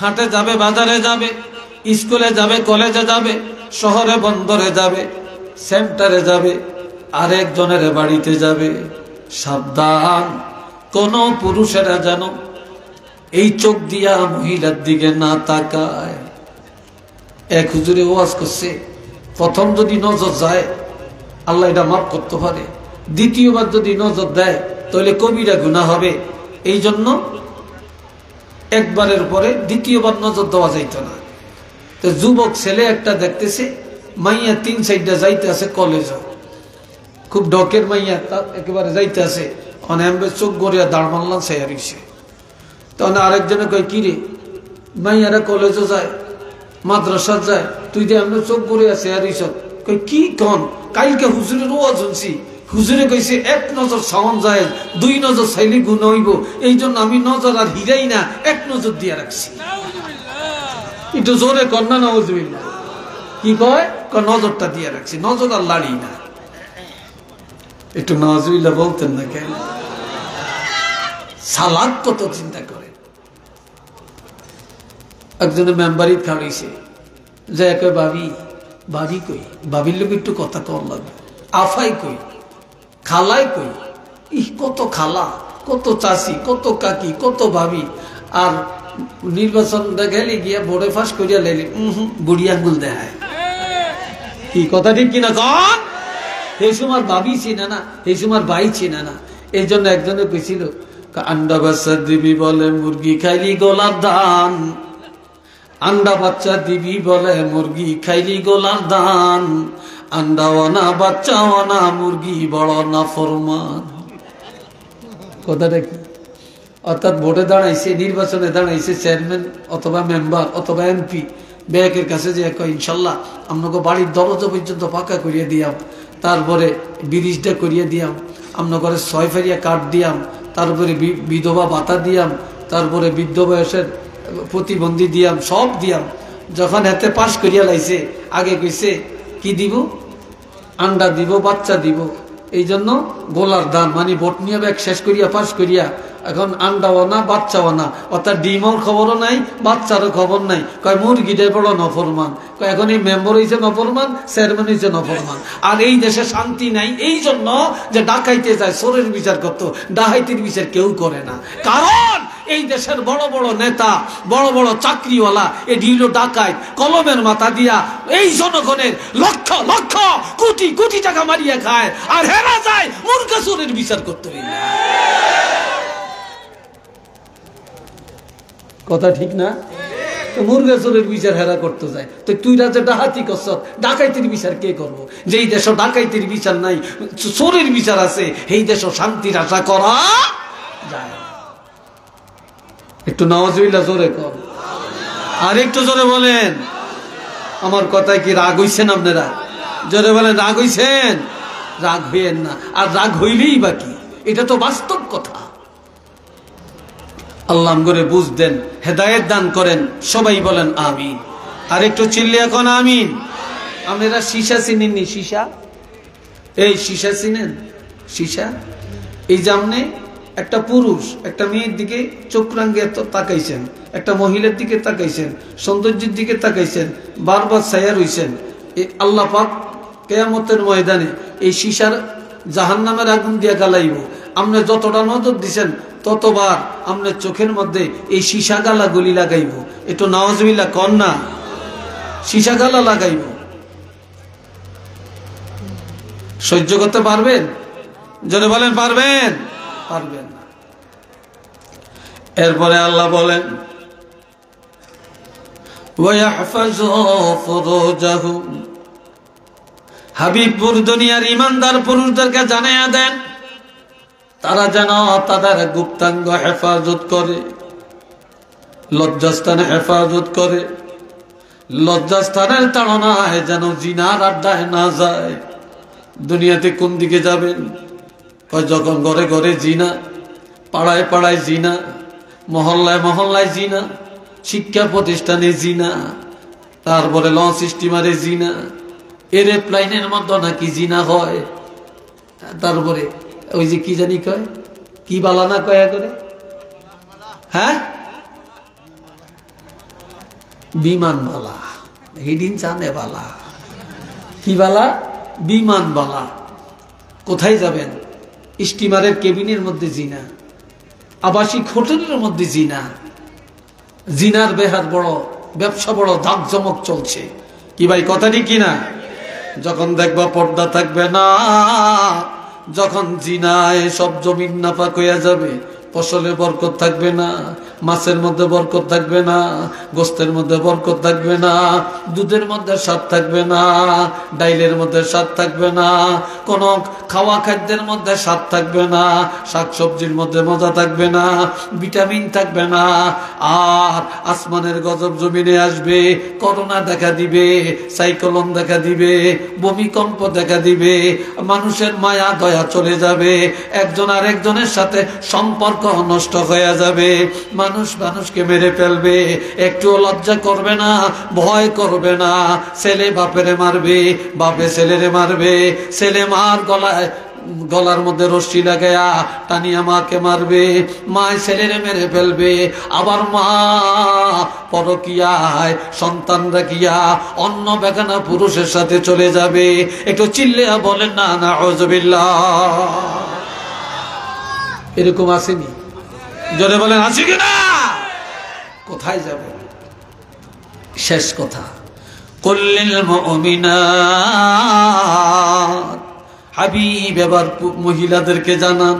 হাটে যাবে, বাজারে যাবে, স্কুলে যাবে, কলেজে যাবে, শহরে বন্দরে যাবে, সেন্টারে যাবে, আরেকজনের বাড়িতে যাবে, সাবধান কোন পুরুষেরা যেন এই চোখ দিয়া মহিলার দিকে না তাকায়। এক হুজুরে ওয়াজ করছে, প্রথম যদি নজর যায় আল্লাহ এটা মাফ করতে পারে, দ্বিতীয়বার যদি নজর দেয় তাহলে কবিরা গুনাহ হবে। এই জন্য একবারের পরে দ্বিতীয়বার নজর দেওয়া যাইত না। তো যুবক ছেলে একটা দেখতেছে, মাইয়া 3 সাইডে যাইতে আছে কলেজ, খুব ডকের মাইয়া, তার একেবারে যাইতে আছে, অনেক চোখ গড়িয়া দাঁড় মারলাম সেয়ারিছে। তখন আরেকজনে কয় কিরে মাইয়ারা কলেজও যায়, মাদ্রাসা যায়, তুই যে আমরা চোখ গড়িয়া সেয়ারিছ, কই কি কন কালকে হুজুরের ওয়াজ শুনছি, হুজুরে কইছে 1 নজর সাওন যায়, 2 নজর চাইলে গুণ হইব, এই জন্য আমি নজর আর হিরাই না, 1 নজর দিয়া রাখছি। একটু জোরে কন্যা নাউযুবিল্লাহ। কি কয়? নজরটা দিয়ে রাখছি, নজর আর লাড়ি না। একটু নাউযুবিল্লাহ বলতেন না কেন? সালাদ কত চিন্তা করে। একজনে মেম্বারি খাড়িয়েছে, যে কয় ভাবি, ভাবি কই, ভাবির লোক একটু কথা কম লাগবে, আফাই কই, খালাই কই, কত খালা, কত চাষি, কত কাকি, কত ভাবি। আর নির্বাচন গেলে গিয়া বোর্ডে ফাঁস করিয়া লেলি বুড়ি আঙ্গুল দেখায়। কি কথা ঠিক কিনা কন? এই সময় ভাবি চিনে না, এই সময় ভাই চিনে না। এই জন্য একজনে পেছিল, আন্ডা বাচ্চা দিবি বলে মুরগি খাইলি গোলার দান, আন্ডা বাচ্চা দিবি বলে মুরগি খাইলি গোলার দান, আন্ডাওয়ানা বাচ্চাওয়ানা মুরগি বড় না ফরমান। কথাটা কি? অর্থাৎ ভোটে দাঁড়াইছে, নির্বাচনে দাঁড়াইছে চেয়ারম্যান অথবা মেম্বার অথবা এমপি, ব্যাংকের কাছে যে ইনশাল্লাহ আপনাকে বাড়ির দরজা পর্যন্ত পাকা করিয়ে দিয়াম, তারপরে ব্রিজটা করিয়ে দিয়াম, আপনার 6 ফেরিয়া কার্ড দিয়াম, তারপরে বিধবা ভাতা দিয়াম, তারপরে বৃদ্ধ বয়সের প্রতিবন্ধী দিয়াম, সব দিয়াম। যখন হাতে পাশ করিয়া লাইছে, আগে কইছে কি দিব? আন্ডা দিব, বাচ্চা দিব, এই জন্য গোলার দান মানে ভোট নিয়ে ব্যাগ শেষ করিয়া পাশ করিয়া এখন আন্ডাও না বাচ্চাও না, অর্থাৎ ডিমর খবরও নাই, বাচ্চারও খবর নাই। কয় মুরগিটাই বড় নফরমান, কয় এখন এই মেম্বার হয়েছে নফরমান, চেয়ারম্যান হয়েছে নফরমান। আর এই দেশে শান্তি নাই, এই জন্য যে ডাকাইতে যায় চোরের বিচার করতো, ডাকাইতির বিচার কেউ করে না। কারণ এই দেশের বড় বড় নেতা, বড় বড় চাকরিওয়ালা এ ঢিল ডাকায় কলমের মাথা দিয়া এই জনগণের লক্ষ লক্ষ কোটি কোটি টাকা মারিয়া খায়, আর হেরা যায় মুরগা চোরের বিচার করতে। কথা ঠিক না? মুরগা চোরের বিচার হেরা করতে যায়, তো তুই রাজা ডাকাতি করছ, ডাকাইতির বিচার কে করবো? যেই দেশ ডাকাইতির বিচার নাই, চোরের বিচার আছে, এই দেশ শান্তির আশা করা যায়। একটু নাউজুবিল্লাহ জোরে কর, আর একটু জোরে বলেন। আমার কথায় কি রাগ হইছেন আপনারা? জোরে বলেন, রাগ হইছেন? রাগ হইয়েন না, আর রাগ হইলেই বাকি, এটা তো বাস্তব কথা। আল্লাহ করে বুঝ দেন, হেদায়েত দান করেন, সবাই বলেন আমিন। আর একটু চিল্লে এখন আমিন। আপনারা সীসা চিনেননি? সীসা, এই সীসা চিনেন? সীসা, এই জামনে একটা পুরুষ একটা মেয়ের দিকে চোখ রাঙ্গে তাকাইছেন, একটা মহিলার দিকে তাকাইছেন, সৌন্দর্যের দিকে তাকাইছেন, বারবার ছায়া রইছেন। আল্লাহ পাক কিয়ামতের ময়দানে এই সীসার জাহান্নামের আগুন দিয়া গালাইব। আপনি যতটা নজর দিছেন ততবার আপনার চোখের মধ্যে এই সীসা গালা গুলি লাগাইব। একটু নাউজুবিল্লাহ কর না, সীসা গালা লাগাইব। সহ্য করতে পারবেন? যদি বলেন পারবেন? পারবেন না। এরপরে আল্লাহ বলেন হাবিবপুর দুনিয়ার ইমানদার পুরুষদেরকে জানিয়ে দেন, তারা যেন তাদের গুপ্তাঙ্গ হেফাজত করে, লজ্জাস্থানে হেফাজত করে, লজ্জাস্থানের তাড়নায় যেন জিনার আড্ডায় না যায়। দুনিয়াতে কোন দিকে যাবেন? যখন ঘরে ঘরে জিনা, পাড়ায় পাড়ায় জিনা, মহল্লায় মহল্লায় জিনা, শিক্ষা প্রতিষ্ঠানে জিনা, তারপরে লঞ্চ স্টিমারে জিনা, এরোপ্লেনের মধ্যে নাকি জিনা হয়, তারপরে ওই যে কি জানি কয়, কি বালা না কয়া করে, হ্যাঁ বিমান বালা, হিডিন চানে বালা, কি বালা? বিমান বালা। কোথায় যাবেন? স্টিমারের কেবিনের মধ্যে জিনা, আবাসিক হোটেলের মধ্যে জিনা, জিনার বেহার বড় ব্যবসা, বড় ধাকজমক চলছে। কি ভাই কথাটি কিনা? যখন দেখবা পর্দা থাকবে না, যখন জিনায় সব জমিন নাপাক হইয়া যাবে, ফসলের বরকত থাকবে না, মাছের মধ্যে বরকত থাকবে না, গোস্তের মধ্যে বরকত থাকবে না, দুধের মধ্যে স্বাদ থাকবে না, ডাইলের মধ্যে স্বাদ থাকবে না, কোন খাওয়া খাদ্যের মধ্যে স্বাদ থাকবে না, শাকসবজির মধ্যে মজা থাকবে না, ভিটামিন থাকবে না। আর আসমানের গজব জমিনে আসবে, করোনা দেখা দিবে, সাইক্লোন দেখা দিবে, ভূমিকম্প দেখা দিবে, মানুষের মায়া দয়া চলে যাবে, একজন আর একজনের সাথে সম্পর্ক নষ্ট হয়ে যাবে, মানুষ মানুষকে মেরে ফেলবে, একটু লজ্জা করবে না, ভয় করবে না। ছেলে বাপেরে মারবে, বাপে ছেলেরে মারবে, ছেলে মার গলার মধ্যে রশ্মি লাগায়া টানিয়া মাকে মারবে, মা ছেলেরে মেরে ফেলবে, আবার মা পরকিয়ায় সন্তান রাখিয়া অন্য বেগানা পুরুষের সাথে চলে যাবে। একটু চিল্লিয়া বলেন না নাউযুবিল্লাহ। এরকম আসেনি? জোরে বলেন আছে কিনা? কোথায় যাবে? শেষ কথা, কুল্লিল মুমিনাত, হাবিব এবার মহিলাদেরকে জানান,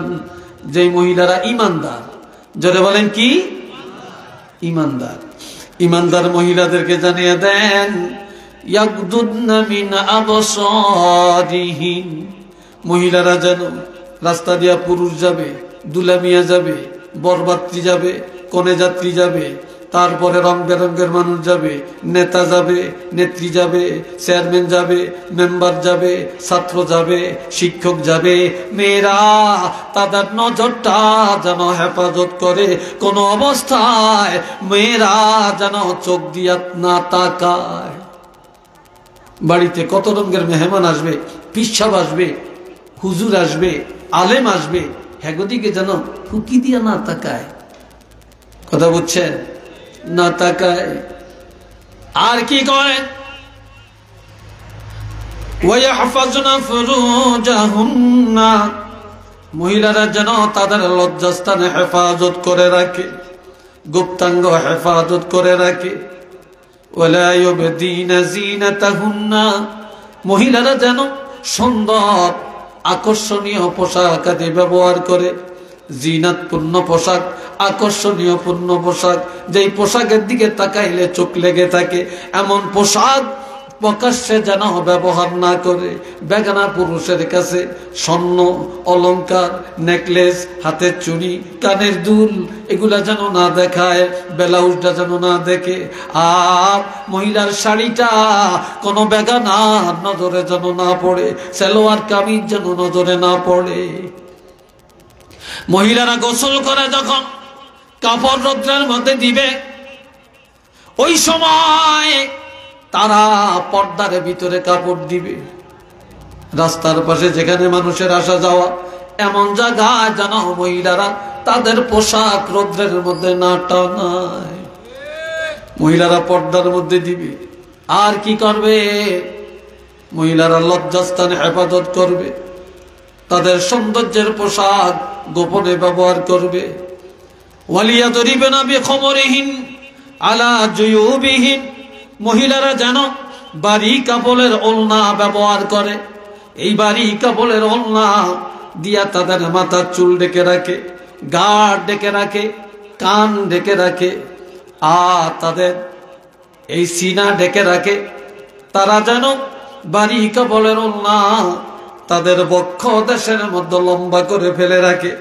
যে মহিলারা ইমানদার। জোরে বলেন কি? ইমানদার। ইমানদার মহিলাদেরকে জানিয়ে দেন, ইয়াগদুদনা মিন আবসারিহিন, মহিলারা যেন রাস্তা দিয়া পুরুষ যাবে, দুলামিয়া যাবে, বরযাত্রী যাবে, কনে যাত্রী যাবে, তারপরে রং বেরঙ্গের মানুষ যাবে, নেতা যাবে, নেত্রী যাবে, চেয়ারম্যান যাবে, মেম্বার যাবে, ছাত্র যাবে, শিক্ষক যাবে, মেয়েরা তাদের নজরটা যেন হেফাজত করে, কোন অবস্থায় মেয়েরা যেন চোখ দিয়া না তাকায়। বাড়িতে কত রঙের মেহমান আসবে, পিসাব আসবে, হুজুর আসবে, আলেম আসবে, হ্যাগদিকে যেন ফুকি দিয়া না তাকায়। কথা বুঝছেন? না তাকায়। আর কি করে? ওয়াহফাজনা ফুরুজাহুন্না, মহিলারা যেন তাদের লজ্জাস্থানে হেফাজত করে রাখে, গুপ্তাঙ্গ হেফাজত করে রাখে। ওয়ালা ইউবদিনা যিনাতাহুন্না, মহিলারা যেন সুন্দর আকর্ষণীয় পোশাক আদি ব্যবহার করে। জিনাতপূর্ণ পোশাক, আকর্ষণীয় পূর্ণ পোশাক, যেই পোশাকের দিকে তাকাইলে চোখ লেগে থাকে, এমন পোশাক প্রকাশ্যে যেন ব্যবহার না করে। বেগানা পুরুষের কাছে স্বর্ণ অলংকার, নেকলেস, হাতের চুড়ি, কানের দুল, এগুলা যেন না দেখায়, ব্লাউজটা যেন না দেখে। আর মহিলার শাড়িটা কোনো বেগানার নজরে যেন না পড়ে, সালোয়ার কামিজ যেন নজরে না পড়ে। মহিলারা গোসল করে যখন কাপড় রৌদ্রের মধ্যে দিবে, ওই সময় তারা পর্দার ভিতরে কাপড় দিবে। রাস্তার পাশে যেখানে মানুষের আসা যাওয়া, এমন জায়গায় যেন মহিলারা তাদের পোশাক রৌদ্রের মধ্যে না টানায়। মহিলারা পর্দার মধ্যে দিবে। আর কি করবে? মহিলারা লজ্জাস্থানে হেফাজত করবে, তাদের সৌন্দর্যের পোশাক গোপনে ব্যবহার করবে। ওয়ালিয়াদরিবনা বিখমরিহিন আলা জুয়ুবিহিন, মহিলারা যেন বাড়ি কাপড়ের ওড়না ব্যবহার করে। এই বাড়ি কাপড়ের ওড়না দিয়া তাদের মাথার চুল ঢেকে রাখে, গাঢ় ঢেকে রাখে, কান ঢেকে রাখে, আর তাদের এই সিনা ঢেকে রাখে। তারা যেন বাড়ি কাপড়ের ওড়না তাদের বক্ষ দেশের মধ্যে লম্বা করে ফেলে রাখে,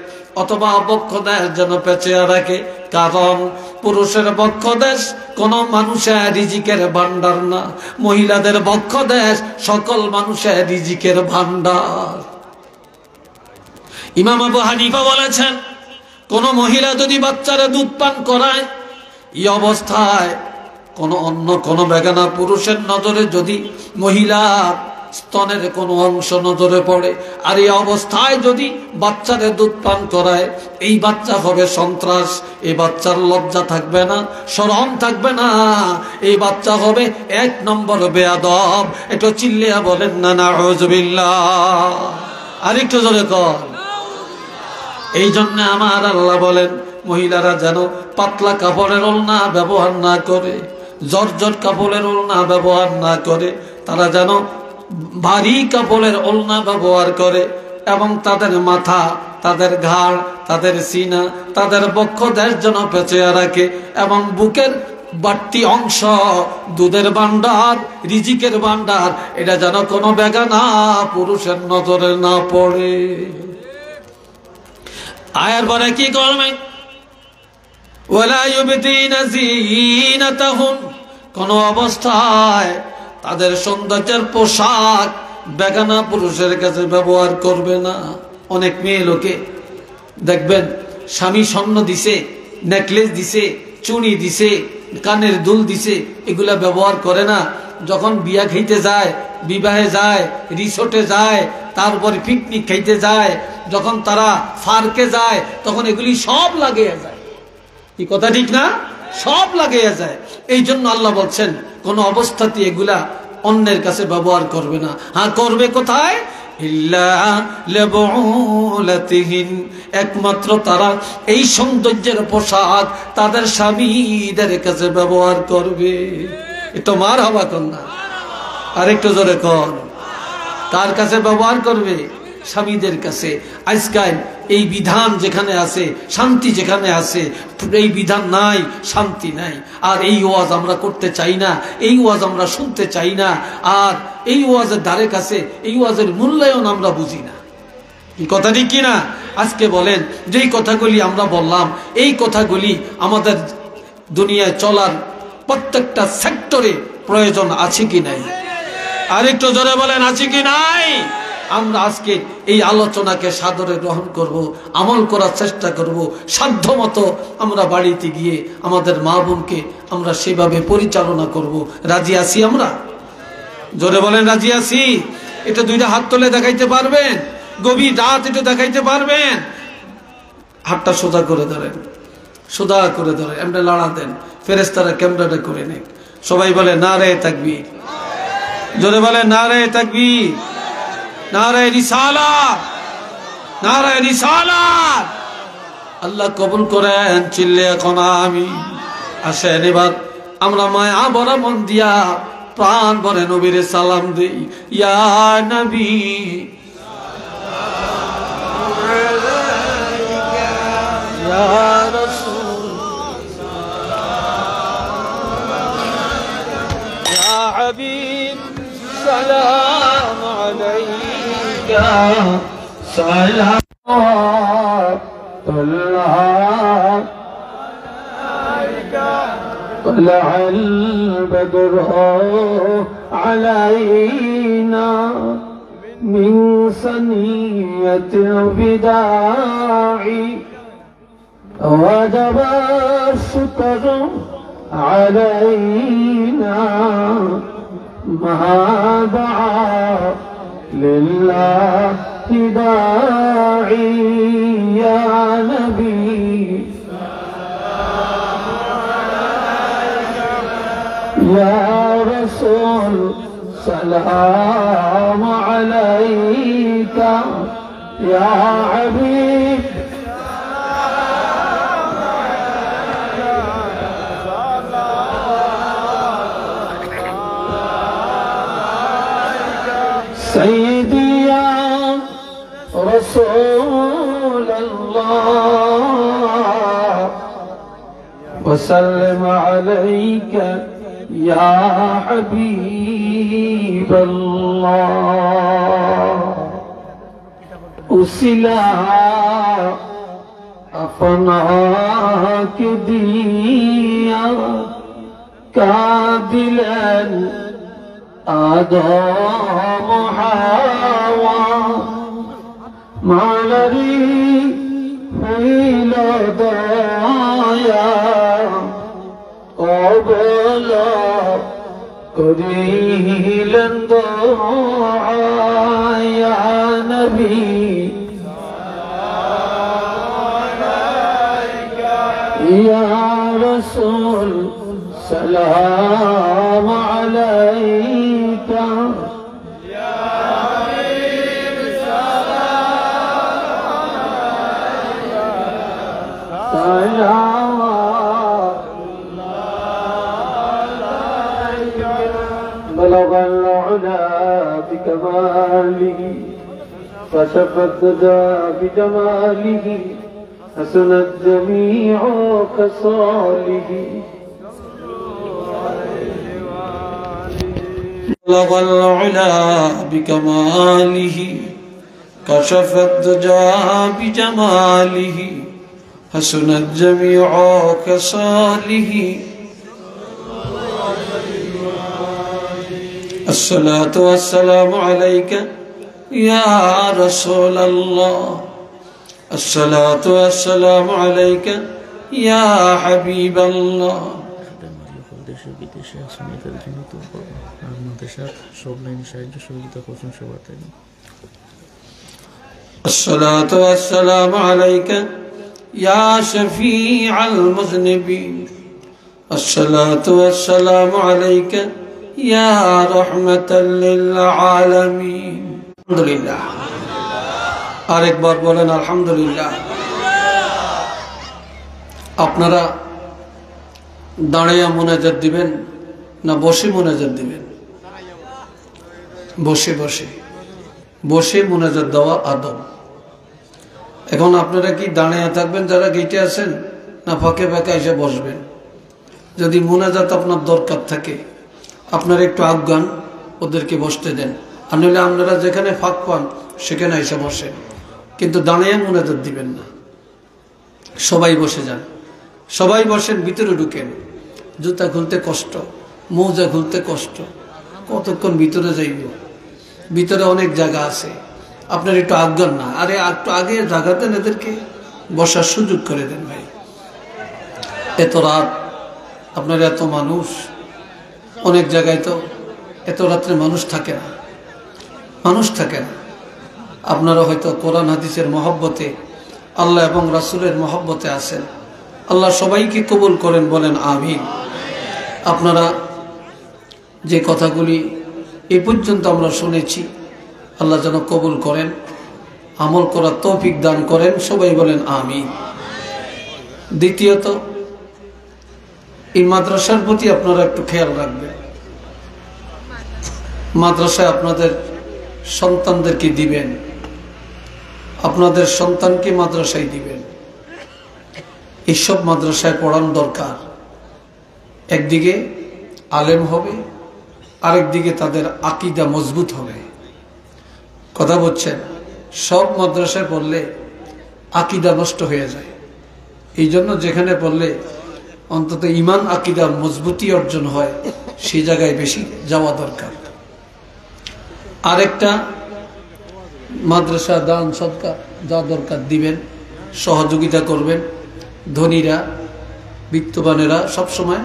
অথবা বক্ষ দেশ যেন পেঁচিয়ে রাখে। কারণ পুরুষের বক্ষ দেশ কোন মানুষের রিজিকের ভান্ডার না, মহিলাদের বক্ষ দেশ সকল মানুষের রিজিকের ভান্ডার। ইমাম আবু হানিফা বলেছেন, কোন মহিলা যদি বাচ্চারে দুধ পান করায়, এই অবস্থায় অন্য কোন বেগানা পুরুষের নজরে যদি মহিলার স্তনের কোনো অংশ নজরে পড়ে, আর এই অবস্থায় যদি বাচ্চাদের দুধ পান করায়, এই বাচ্চা হবে সন্ত্রাস। এই বাচ্চার লজ্জা থাকবে না, শরম থাকবে না, এই বাচ্চা হবে 1 নম্বর বেয়াদব। একটু চিল্লিয়া বলেন না নাউযুবিল্লাহ। আর একটু জোরে কর। এই জন্য আমার আল্লাহ বলেন, মহিলারা যেন পাতলা কাপড়ের ওড়না ব্যবহার না করে, জর্জর কাপড়ের ওড়না ব্যবহার না করে, তারা যেন ভারী কাপড়ের ওড়না ব্যবহার করে, এবং তাদের মাথা, তাদের ঘাড়, তাদের সিনা, তাদের বক্ষ দেশ যেন পেঁচিয়ে রাখে, এবং বুকের বাড়তি অংশ দুধের ভান্ডার, রিজিকের ভান্ডার, এটা যেন কোনো বেগানা পুরুষের নজরে না পড়ে। আয়ার পরে কি করবে? ওয়ালা ইউবদিনা যিনাতাহুন, কোন অবস্থায় তাদের সৌন্দর্যের পোশাক বেগানা পুরুষের কাছে ব্যবহার করবে না। অনেক মেয়ে লোকে দেখবেন স্বামী স্বর্ণ দিছে, নেকলেস দিছে, চুড়ি দিছে, কানের দুল দিছে, এগুলা ব্যবহার করে না। যখন বিয়া খাইতে যায়, বিবাহে যায়, রিসোর্টে যায়, তারপরে পিকনিক খাইতে যায়, যখন তারা পার্কে যায়, তখন এগুলি সব লাগিয়ে যায়। কি কথা ঠিক না? সব লাগিয়ে যায়। এই জন্য আল্লাহ বলছেন, কোন অবস্থাতে এগুলা অন্যের কাছে ব্যবহার করবে না। হ্যাঁ, করবে কোথায়? ইল্লা লিবুলাতিহিন, একমাত্র তারা এই সৌন্দর্যের পোশাক তাদের স্বামীদের কাছে ব্যবহার করবে। এটা মারহাবা কন্যা। আরেকটু জোরে কর। কার কাছে ব্যবহার করবে? স্বামীদের কাছে। আজকাল এই বিধান যেখানে আছে, শান্তি যেখানে আছে, এই বিধান নাই, শান্তি নাই। আর এই ওয়াজ আমরা করতে চাই না, এই ওয়াজ আমরা শুনতে চাই না। আর এই ওয়াজের ধারে কাছে এই ওয়াজের মূল্যায়ন আমরা বুঝি না। এই কথা ঠিক কিনা? আজকে বলেন, যেই কথাগুলি আমরা বললাম, এই কথাগুলি আমাদের দুনিয়ায় চলার প্রত্যেকটা সেক্টরে প্রয়োজন আছে কি নাই? আরেকটু জোরে বলেন, আছে কি নাই? আমরা আজকে এই আলোচনাকে সাদরে গ্রহণ করব, আমল করার চেষ্টা করব। সাধ্যমতো আমরা বাড়িতে গিয়ে আমাদের মা বোনকে আমরা সেভাবে পরিচালনা করব। রাজি আছি আমরা? জোরে বলেন, রাজি আছি? এটা 2টা হাত তুলে দেখাইতে পারবেন? গভীর রাত একটু দেখাইতে পারবেন? হাতটা সোজা করে ধরেন, সোজা করে ধরে এমনি লড়া দেন, ফেরেশতারা ক্যামেরাটা করে নেন। সবাই বলে নারে তাকবীর, জোরে বলে নারে তাকবীর, নারে রিসালাত, নারে রিসালাত। আল্লাহ কবুল করেন, চিল্লে এখন আমি। আসেন এবার আমরা মায়া ভরা মন দিয়া প্রাণ ভরে নবীরে সালাম দেই। ইয়া নবী ইয়া রাসূল ইয়া হাবিব সালাম আলাইকা সালাম طلع البدر علينا من ثنية الوداع وجب الشكر علينا ما دعا لله داعي يا نبي يا رسول سلام عليك يا حبيب سيدي يا رسول الله وسلم عليك يا حبيب الله उसिला अपना के दिया कादिलन आदम हवा मालरी हुई दया قبلا قليلا دعاء يا نبي يا رسول سلام عليك يا حبيب سلام بلغ العلا بكماله كشف الدجى بجماله حسنت جميع خصاله بلغ العلا بكماله كشف الدجى بجماله حسنت جميع خصاله الصلاة والسلام عليك يا رسول الله الصلاة والسلام عليك يا حبيب الله দেশে বিদেশে শ্রমিকদের জন্য তো আমাদের সাথে সব লাইনে সাহায্য সহযোগিতা করছেন সবার তাই الصلاة والسلام عليك يا شفيع المذنبين الصلاة والسلام عليك يا رحمة للعالمين الحمد لله আরেক বার বলেন আলহামদুলিল্লাহ। আপনারা দাঁড়িয়ে মুনাজাত দিবেন না বসে মুনাজাত দিবেন? বসে বসে বসে মুনাজাত দেওয়া আদব। এখন আপনারা কি দাঁড়িয়ে থাকবেন যারা গেটে আছেন, না ফাঁকে ফাঁকে এসে বসবেন? যদি মুনাজাত আপনার দরকার থাকে আপনারা একটু আজ্ঞান ওদেরকে বসতে দেন, আর নইলে আপনারা যেখানে ফাঁক পান সেখানে এসে বসেন, কিন্তু দাঁড়িয়ে মুনাজাত দিবেন না। সবাই বসে যান, সবাই বসেন, ভিতরে ঢুকেন। জুতা খুলতে কষ্ট, মোজা খুলতে কষ্ট, কতক্ষণ ভিতরে যাইব? ভিতরে অনেক জায়গা আছে, আপনার একটু আজ্ঞান না, আরে একটু আগে জায়গা দেন, এদেরকে বসার সুযোগ করে দেন ভাই। এত রাত, আপনার এত মানুষ, অনেক জায়গায় তো এত রাত্রে মানুষ থাকে না, মানুষ থাকে না। আপনারা হয়তো কোরআন হাদিসের মহব্বতে আল্লাহ এবং রাসূলের মহব্বতে আছেন। আল্লাহ সবাইকে কবুল করেন, বলেন আমিন। আপনারা যে কথাগুলি এই পর্যন্ত আমরা শুনেছি আল্লাহ যেন কবুল করেন, আমল করার তৌফিক দান করেন, সবাই বলেন আমিন। দ্বিতীয়ত, এই মাদ্রাসার প্রতি আপনারা একটু খেয়াল রাখবেন। মাদ্রাসায় আপনাদের সন্তানদেরকে দিবেন, আপনাদের সন্তানকে মাদ্রাসায় দিবেন। এইসব মাদ্রাসায় পড়ানো দরকার। একদিকে আলেম হবে, আরেকদিকে তাদের আকীদা মজবুত হবে। কথা বলছেন? সব মাদ্রাসায় পড়লে আকীদা নষ্ট হয়ে যায়। এই জন্য যেখানে পড়লে অন্তত ঈমান আকীদা মজবুতি অর্জন হয় সেই জায়গায় বেশি যাওয়া দরকার। আরেকটা, মাদ্রাসা দান সদকা যা দরকার দিবেন, সহযোগিতা করবেন। ধনীরা, বিত্তবানেরা সবসময়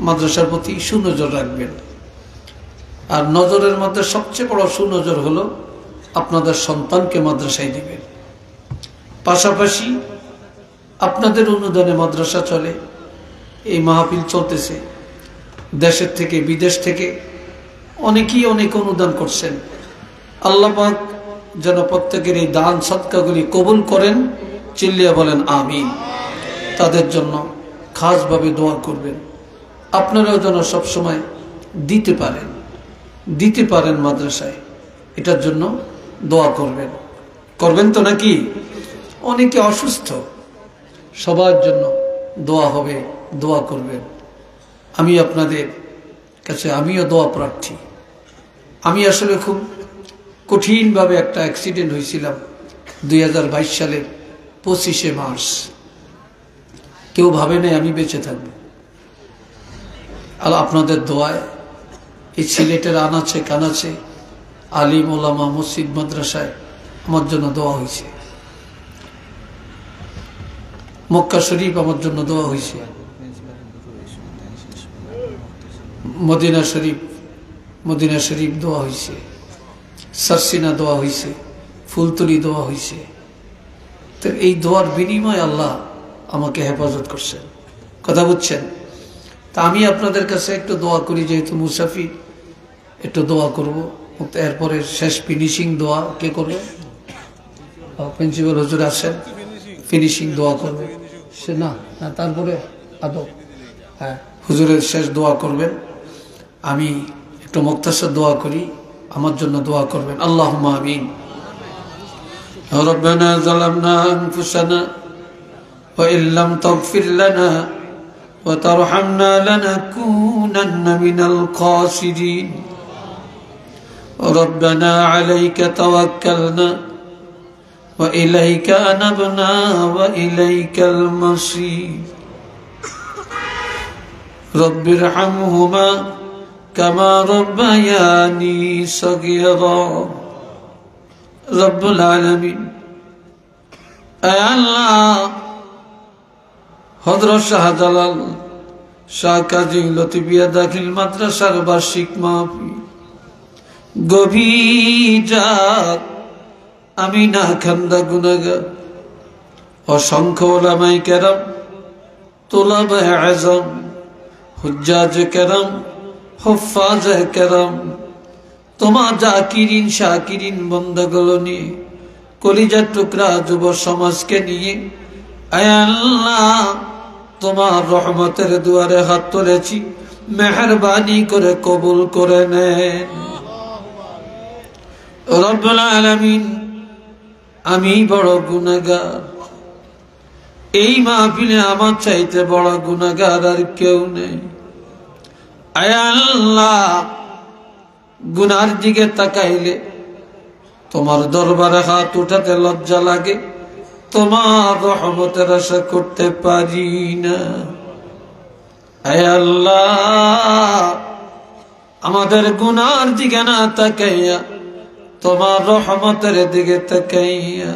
মাদ্রাসার প্রতি সুনজর রাখবেন। আর নজরের মধ্যে সবচেয়ে বড় সুনজর হলো আপনাদের সন্তানকে মাদ্রাসায় দিবেন। পাশাপাশি আপনাদের অনুদানে মাদ্রাসা চলে, এই মাহফিল চলতেছে, দেশের থেকে বিদেশ থেকে অনেকেই অনেক অনুদান করছেন। আল্লাহ পাক যেন প্রত্যেকের এই দান সদকাগুলি কবুল করেন, চিল্লিয়া বলেন আমিন। তাদের জন্য খাসভাবে দোয়া করবেন। আপনারাও যেন সবসময় দিতে পারেন মাদ্রাসায়, এটার জন্য দোয়া করবেন। করবেন তো নাকি? অনেকে অসুস্থ, সবার জন্য দোয়া হবে, দোয়া করবেন। আমি আপনাদের কাছে আমিও দোয়া প্রার্থী। আমি আসলে খুব কঠিনভাবে একটা অ্যাক্সিডেন্ট হয়েছিলাম 2022 সালের 25শে মার্চ। কেউ ভাবে নাই আমি বেঁচে থাকব। আর আপনাদের দোয়ায় এই সিলেটের আনাচে কানাচে আলিম ওলামা মসজিদ মাদ্রাসায় আমার জন্য দোয়া হয়েছে। মক্কা শরীফ আমার জন্য দোয়া হয়েছে, মদিনা শরীফ দোয়া হয়েছে, সারসিনা দোয়া হয়েছে, ফুলতলি দোয়া হয়েছে। তো এই দোয়ার বিনিময়ে আল্লাহ আমাকে হেফাজত করছেন। কথা বুঝছেন? তা আমি আপনাদের কাছে একটু দোয়া করি, যেহেতু মুসাফির একটু দোয়া করব। এরপরে শেষ ফিনিশিং দোয়া কে করবে? প্রিন্সিপাল হুজুর আসেন, ফিনিশিং দোয়া করবে সে না, তারপরে আদব, হ্যাঁ হুজুরের শেষ দোয়া করবেন। আমি একটু মুক্তাসার দোয়া করি, আমার জন্য দোয়া করবেন। আল্লাহুম্মা আমিন। রব্বানা যালামনা আনফুসানা ওয়া ইল্লাম তাগফির লানা ওয়া তারহামনা লানাকুনান্না মিনাল খাসিরিন। রব্বানা আলাইকা তাওয়াক্কালনা ওয়া ইলাইকা আনাবনা ওয়া ইলাইকাল মাসির। রব্বিরহামহুমা কামা রব্বায়ানি সগীরা। রব্বুল আলামিন, আয় আল্লাহ, হযরত শাহজালাল শাহ কাজী লতিফিয়া দাখিল মাদ্রাসার বার্ষিক মাহফিল, গভীর রাত, আমি না খান্দা গুনাহগার, অসংখ্য উলামায়ে কেরাম, তুলাবায়ে আযম, হুজ্জাজে কেরাম, হুফাজে কেরাম, তোমার জাকিরিন শাকিরিন বন্দাগুলো নিয়ে, কলিজার টুকরা যুব সমাজকে নিয়ে, আয় আল্লাহ, তোমার রহমতের দুয়ারে হাত তুলেছি, মেহেরবানি করে কবুল করে নেন। রব্বুল আলামিন, আমি বড় গুনাহগার, এই মাহফিলে আমার চাইতে বড় গুনাহগার আর কেউ নেই। আয় আল্লাহ, গুনার দিকে তাকাইলে তোমার দরবারে হাত উঠাতে লজ্জা লাগে, তোমার রহমতের আশা করতে পারি না। আয় আল্লাহ, আমাদের গুনার দিকে না তাকাইয়া তোমার রহমতের দিকে তাকাইয়া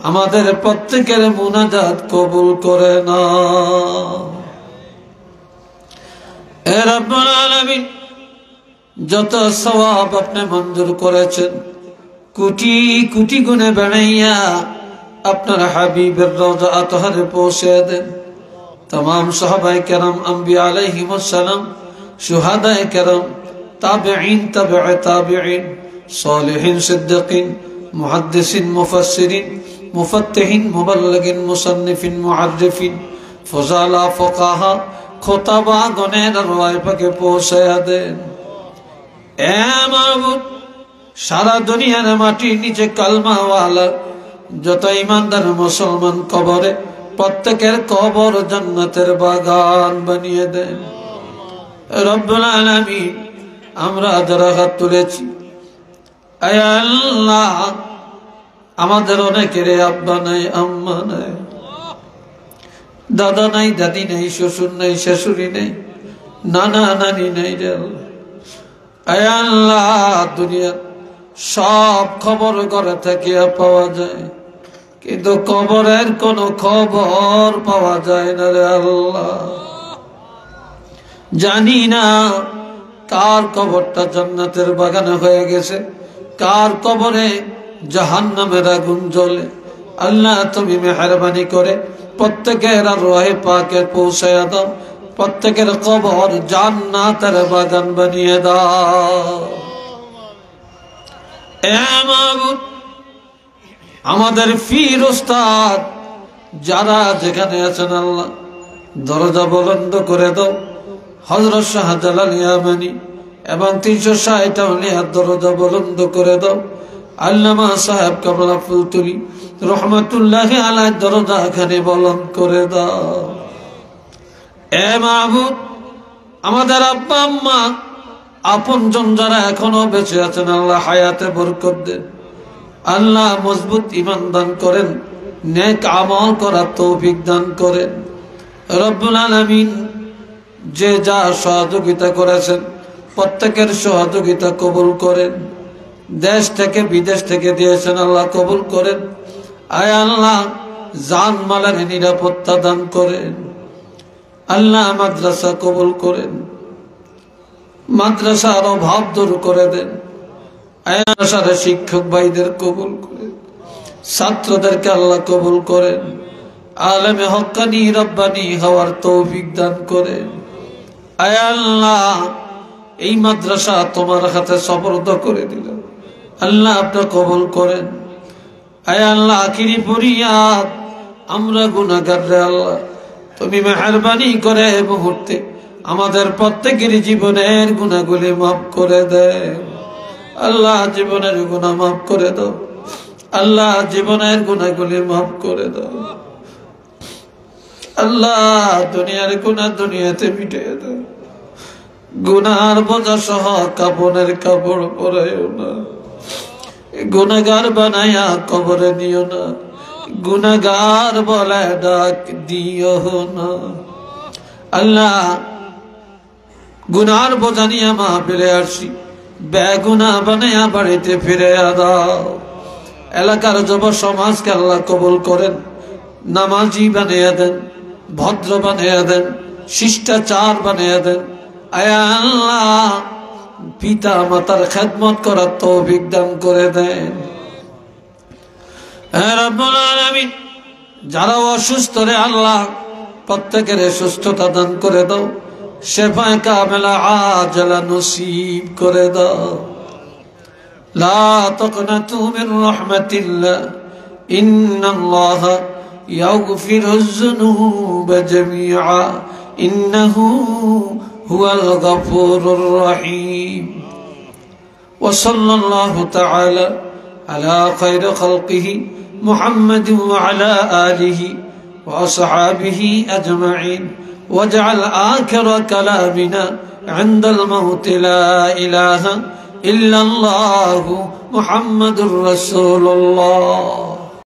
আমাদের প্রত্যেকের মুনাজাত কবুল করে নাও। হে রব্বুল আলামিন, যত সওয়াব আপনি মঞ্জুর করেছেন কোটি কোটি গুণে বাড়াইয়া আপনার হাবিবের রওজা আতহারে পৌঁছে দেন। तमाम सहाबाए करम अंबिया अलैहिमुस्सलाम शुहदाए करम ताबिईन तबअ ताबिईन सालिहीन सिद्दीकीन मुहद्दिसीन मुफस्सिरीन मुफत्तिहीन मुबल्लिगीन मुसन्निफीन मुअर्रिफीन फज़ाला फुकाहा खुतबा गणेर रवाए पाके पहुंचाया देन। ए माबूद सारा दुनियार माटिर नीचे कलमा वाला যত ईमानदार मुसलमान कबरे प्रत्येकेर कबर जन्नतेर बागान बनिए देन। रब्बुल आलामीन আমরা যারা হাত তুলেছি আয় আল্লাহ আমাদের অনেকের আব্বা নাই আম্মা নাই দাদা নাই দাদি নাই শ্বশুর নাই শাশুড়ি নাই নানা নানি নাই রে আয় আল্লাহ দুনিয়ার সব খবর ঘরে থেকে পাওয়া যায় কিন্তু কবরের কোনো খবর পাওয়া যায় না রে আল্লাহ। জানি না কার কবরটা জান্নাতের বাগানে হয়ে গেছে, কার কবরে জাহান্নামের আগুন জ্বলে। আল্লাহ তুমি মেহেরবানি করে প্রত্যেকের রহে পাকে পৌঁছায়া দাও, প্রত্যেকের কবর জান্নাতের বাগান বানিয়ে দাও। এ মাবুদ আমাদের পীর উস্তাদ যারা যেখানে আছেন আল্লাহ দরজা বুলন্দ করে দাও। হযরত শাহজালাল ইয়ামানি এবং 360 আউলিয়ার দরজা বুলন্দ করে দাও। আল্লামা সাহেব কামলা ফুলতুলি রহমাতুল্লাহি আলাইহির দরজা এখানে বুলন্দ করে দাও। এ মাবুদ আমাদের আব্বা আম্মা আপনজন যারা এখনো বেঁচে আছেন আল্লাহ হায়াতে বরকত দেন। আল্লাহ মজবুত ঈমান দান করেন, নেক আমল করার তৌফিক দান করেন। রব্বুল আলামিন যে যা সহযোগিতা করেছেন প্রত্যেকের সহযোগিতা কবুল করেন। দেশ থেকে বিদেশ থেকে দিয়েছেন আল্লাহ কবুল করেন। আয় আল্লাহ জান মালের নিরাপত্তা দান করেন। আল্লাহ মাদ্রাসা কবুল করেন, মাদ্রাসার অভাব দূর করে দেন। আয়াসার শিক্ষক ভাইদের কবুল করেন, ছাত্রদেরকে আল্লাহ কবুল করেন। আলেমে হক্কানি রব্বানি হওয়ার তৌফিক দান করেন। আয় আল্লাহ এই মাদ্রাসা তোমার হাতে সুপর্দ করে দিলাম, আল্লাহ আপনি কবুল করেন। আয় আল্লাহ আখিরি ফরিয়াদ আমরা গুনাহগার রে আল্লাহ তুমি মেহেরবানি করে এই মুহূর্তে আমাদের প্রত্যেকের জীবনের গুনাহগুলি মাফ করে দেন। আল্লাহ জীবনের গুনাহ মাফ করে দাও, আল্লাহ জীবনের গুনাহগুলি মাফ করে দাও। আল্লাহ দুনিয়ার গুনাহ দুনিয়াতে মিটিয়ে দাও। গুনার বোঝা সহ কাপড়ের কাপড় পরাইও না, গুনাহগার বানায়া কবরে নিও না, গুনাহগার বলে ডাক দিও না। আল্লাহ গুনার বোঝা নিয়ে মাহফিলে আসি, বেগুনা বানায়া বাড়িতে ফিরে দাও। এলাকার যুব সমাজকে আল্লাহ কবুল করেন, নামাজি বানিয়ে দেন, ভদ্র বানিয়ে দেন, শিষ্টাচার বানিয়ে দেন। আয় আল্লাহ পিতা মাতার খেদমত করার তৌফিক দান করে দেন। হে রব্বুল আলামিন যারা অসুস্থ রে আল্লাহ প্রত্যেকের সুস্থতা দান করে দাও, শেফায়ে কামেলা আজলা নসিব করে দাও। লা তাকনাতু মির রাহমাতিল্লাহ ইন্নাল্লাহ ইয়াগফিরুয যুনুবা জামিআ ইন্নাহু হুয়াল গফুরুর রহিম। ওয়া সাল্লাল্লাহু তাআলা আলা খায়রি খালকিহি মুহাম্মাদিন ওয়া আলা আলিহি ওয়া আসহাবিহি আজমাইন। واجعل آخر كلامنا عند الموت لا إله إلا الله محمد رسول الله.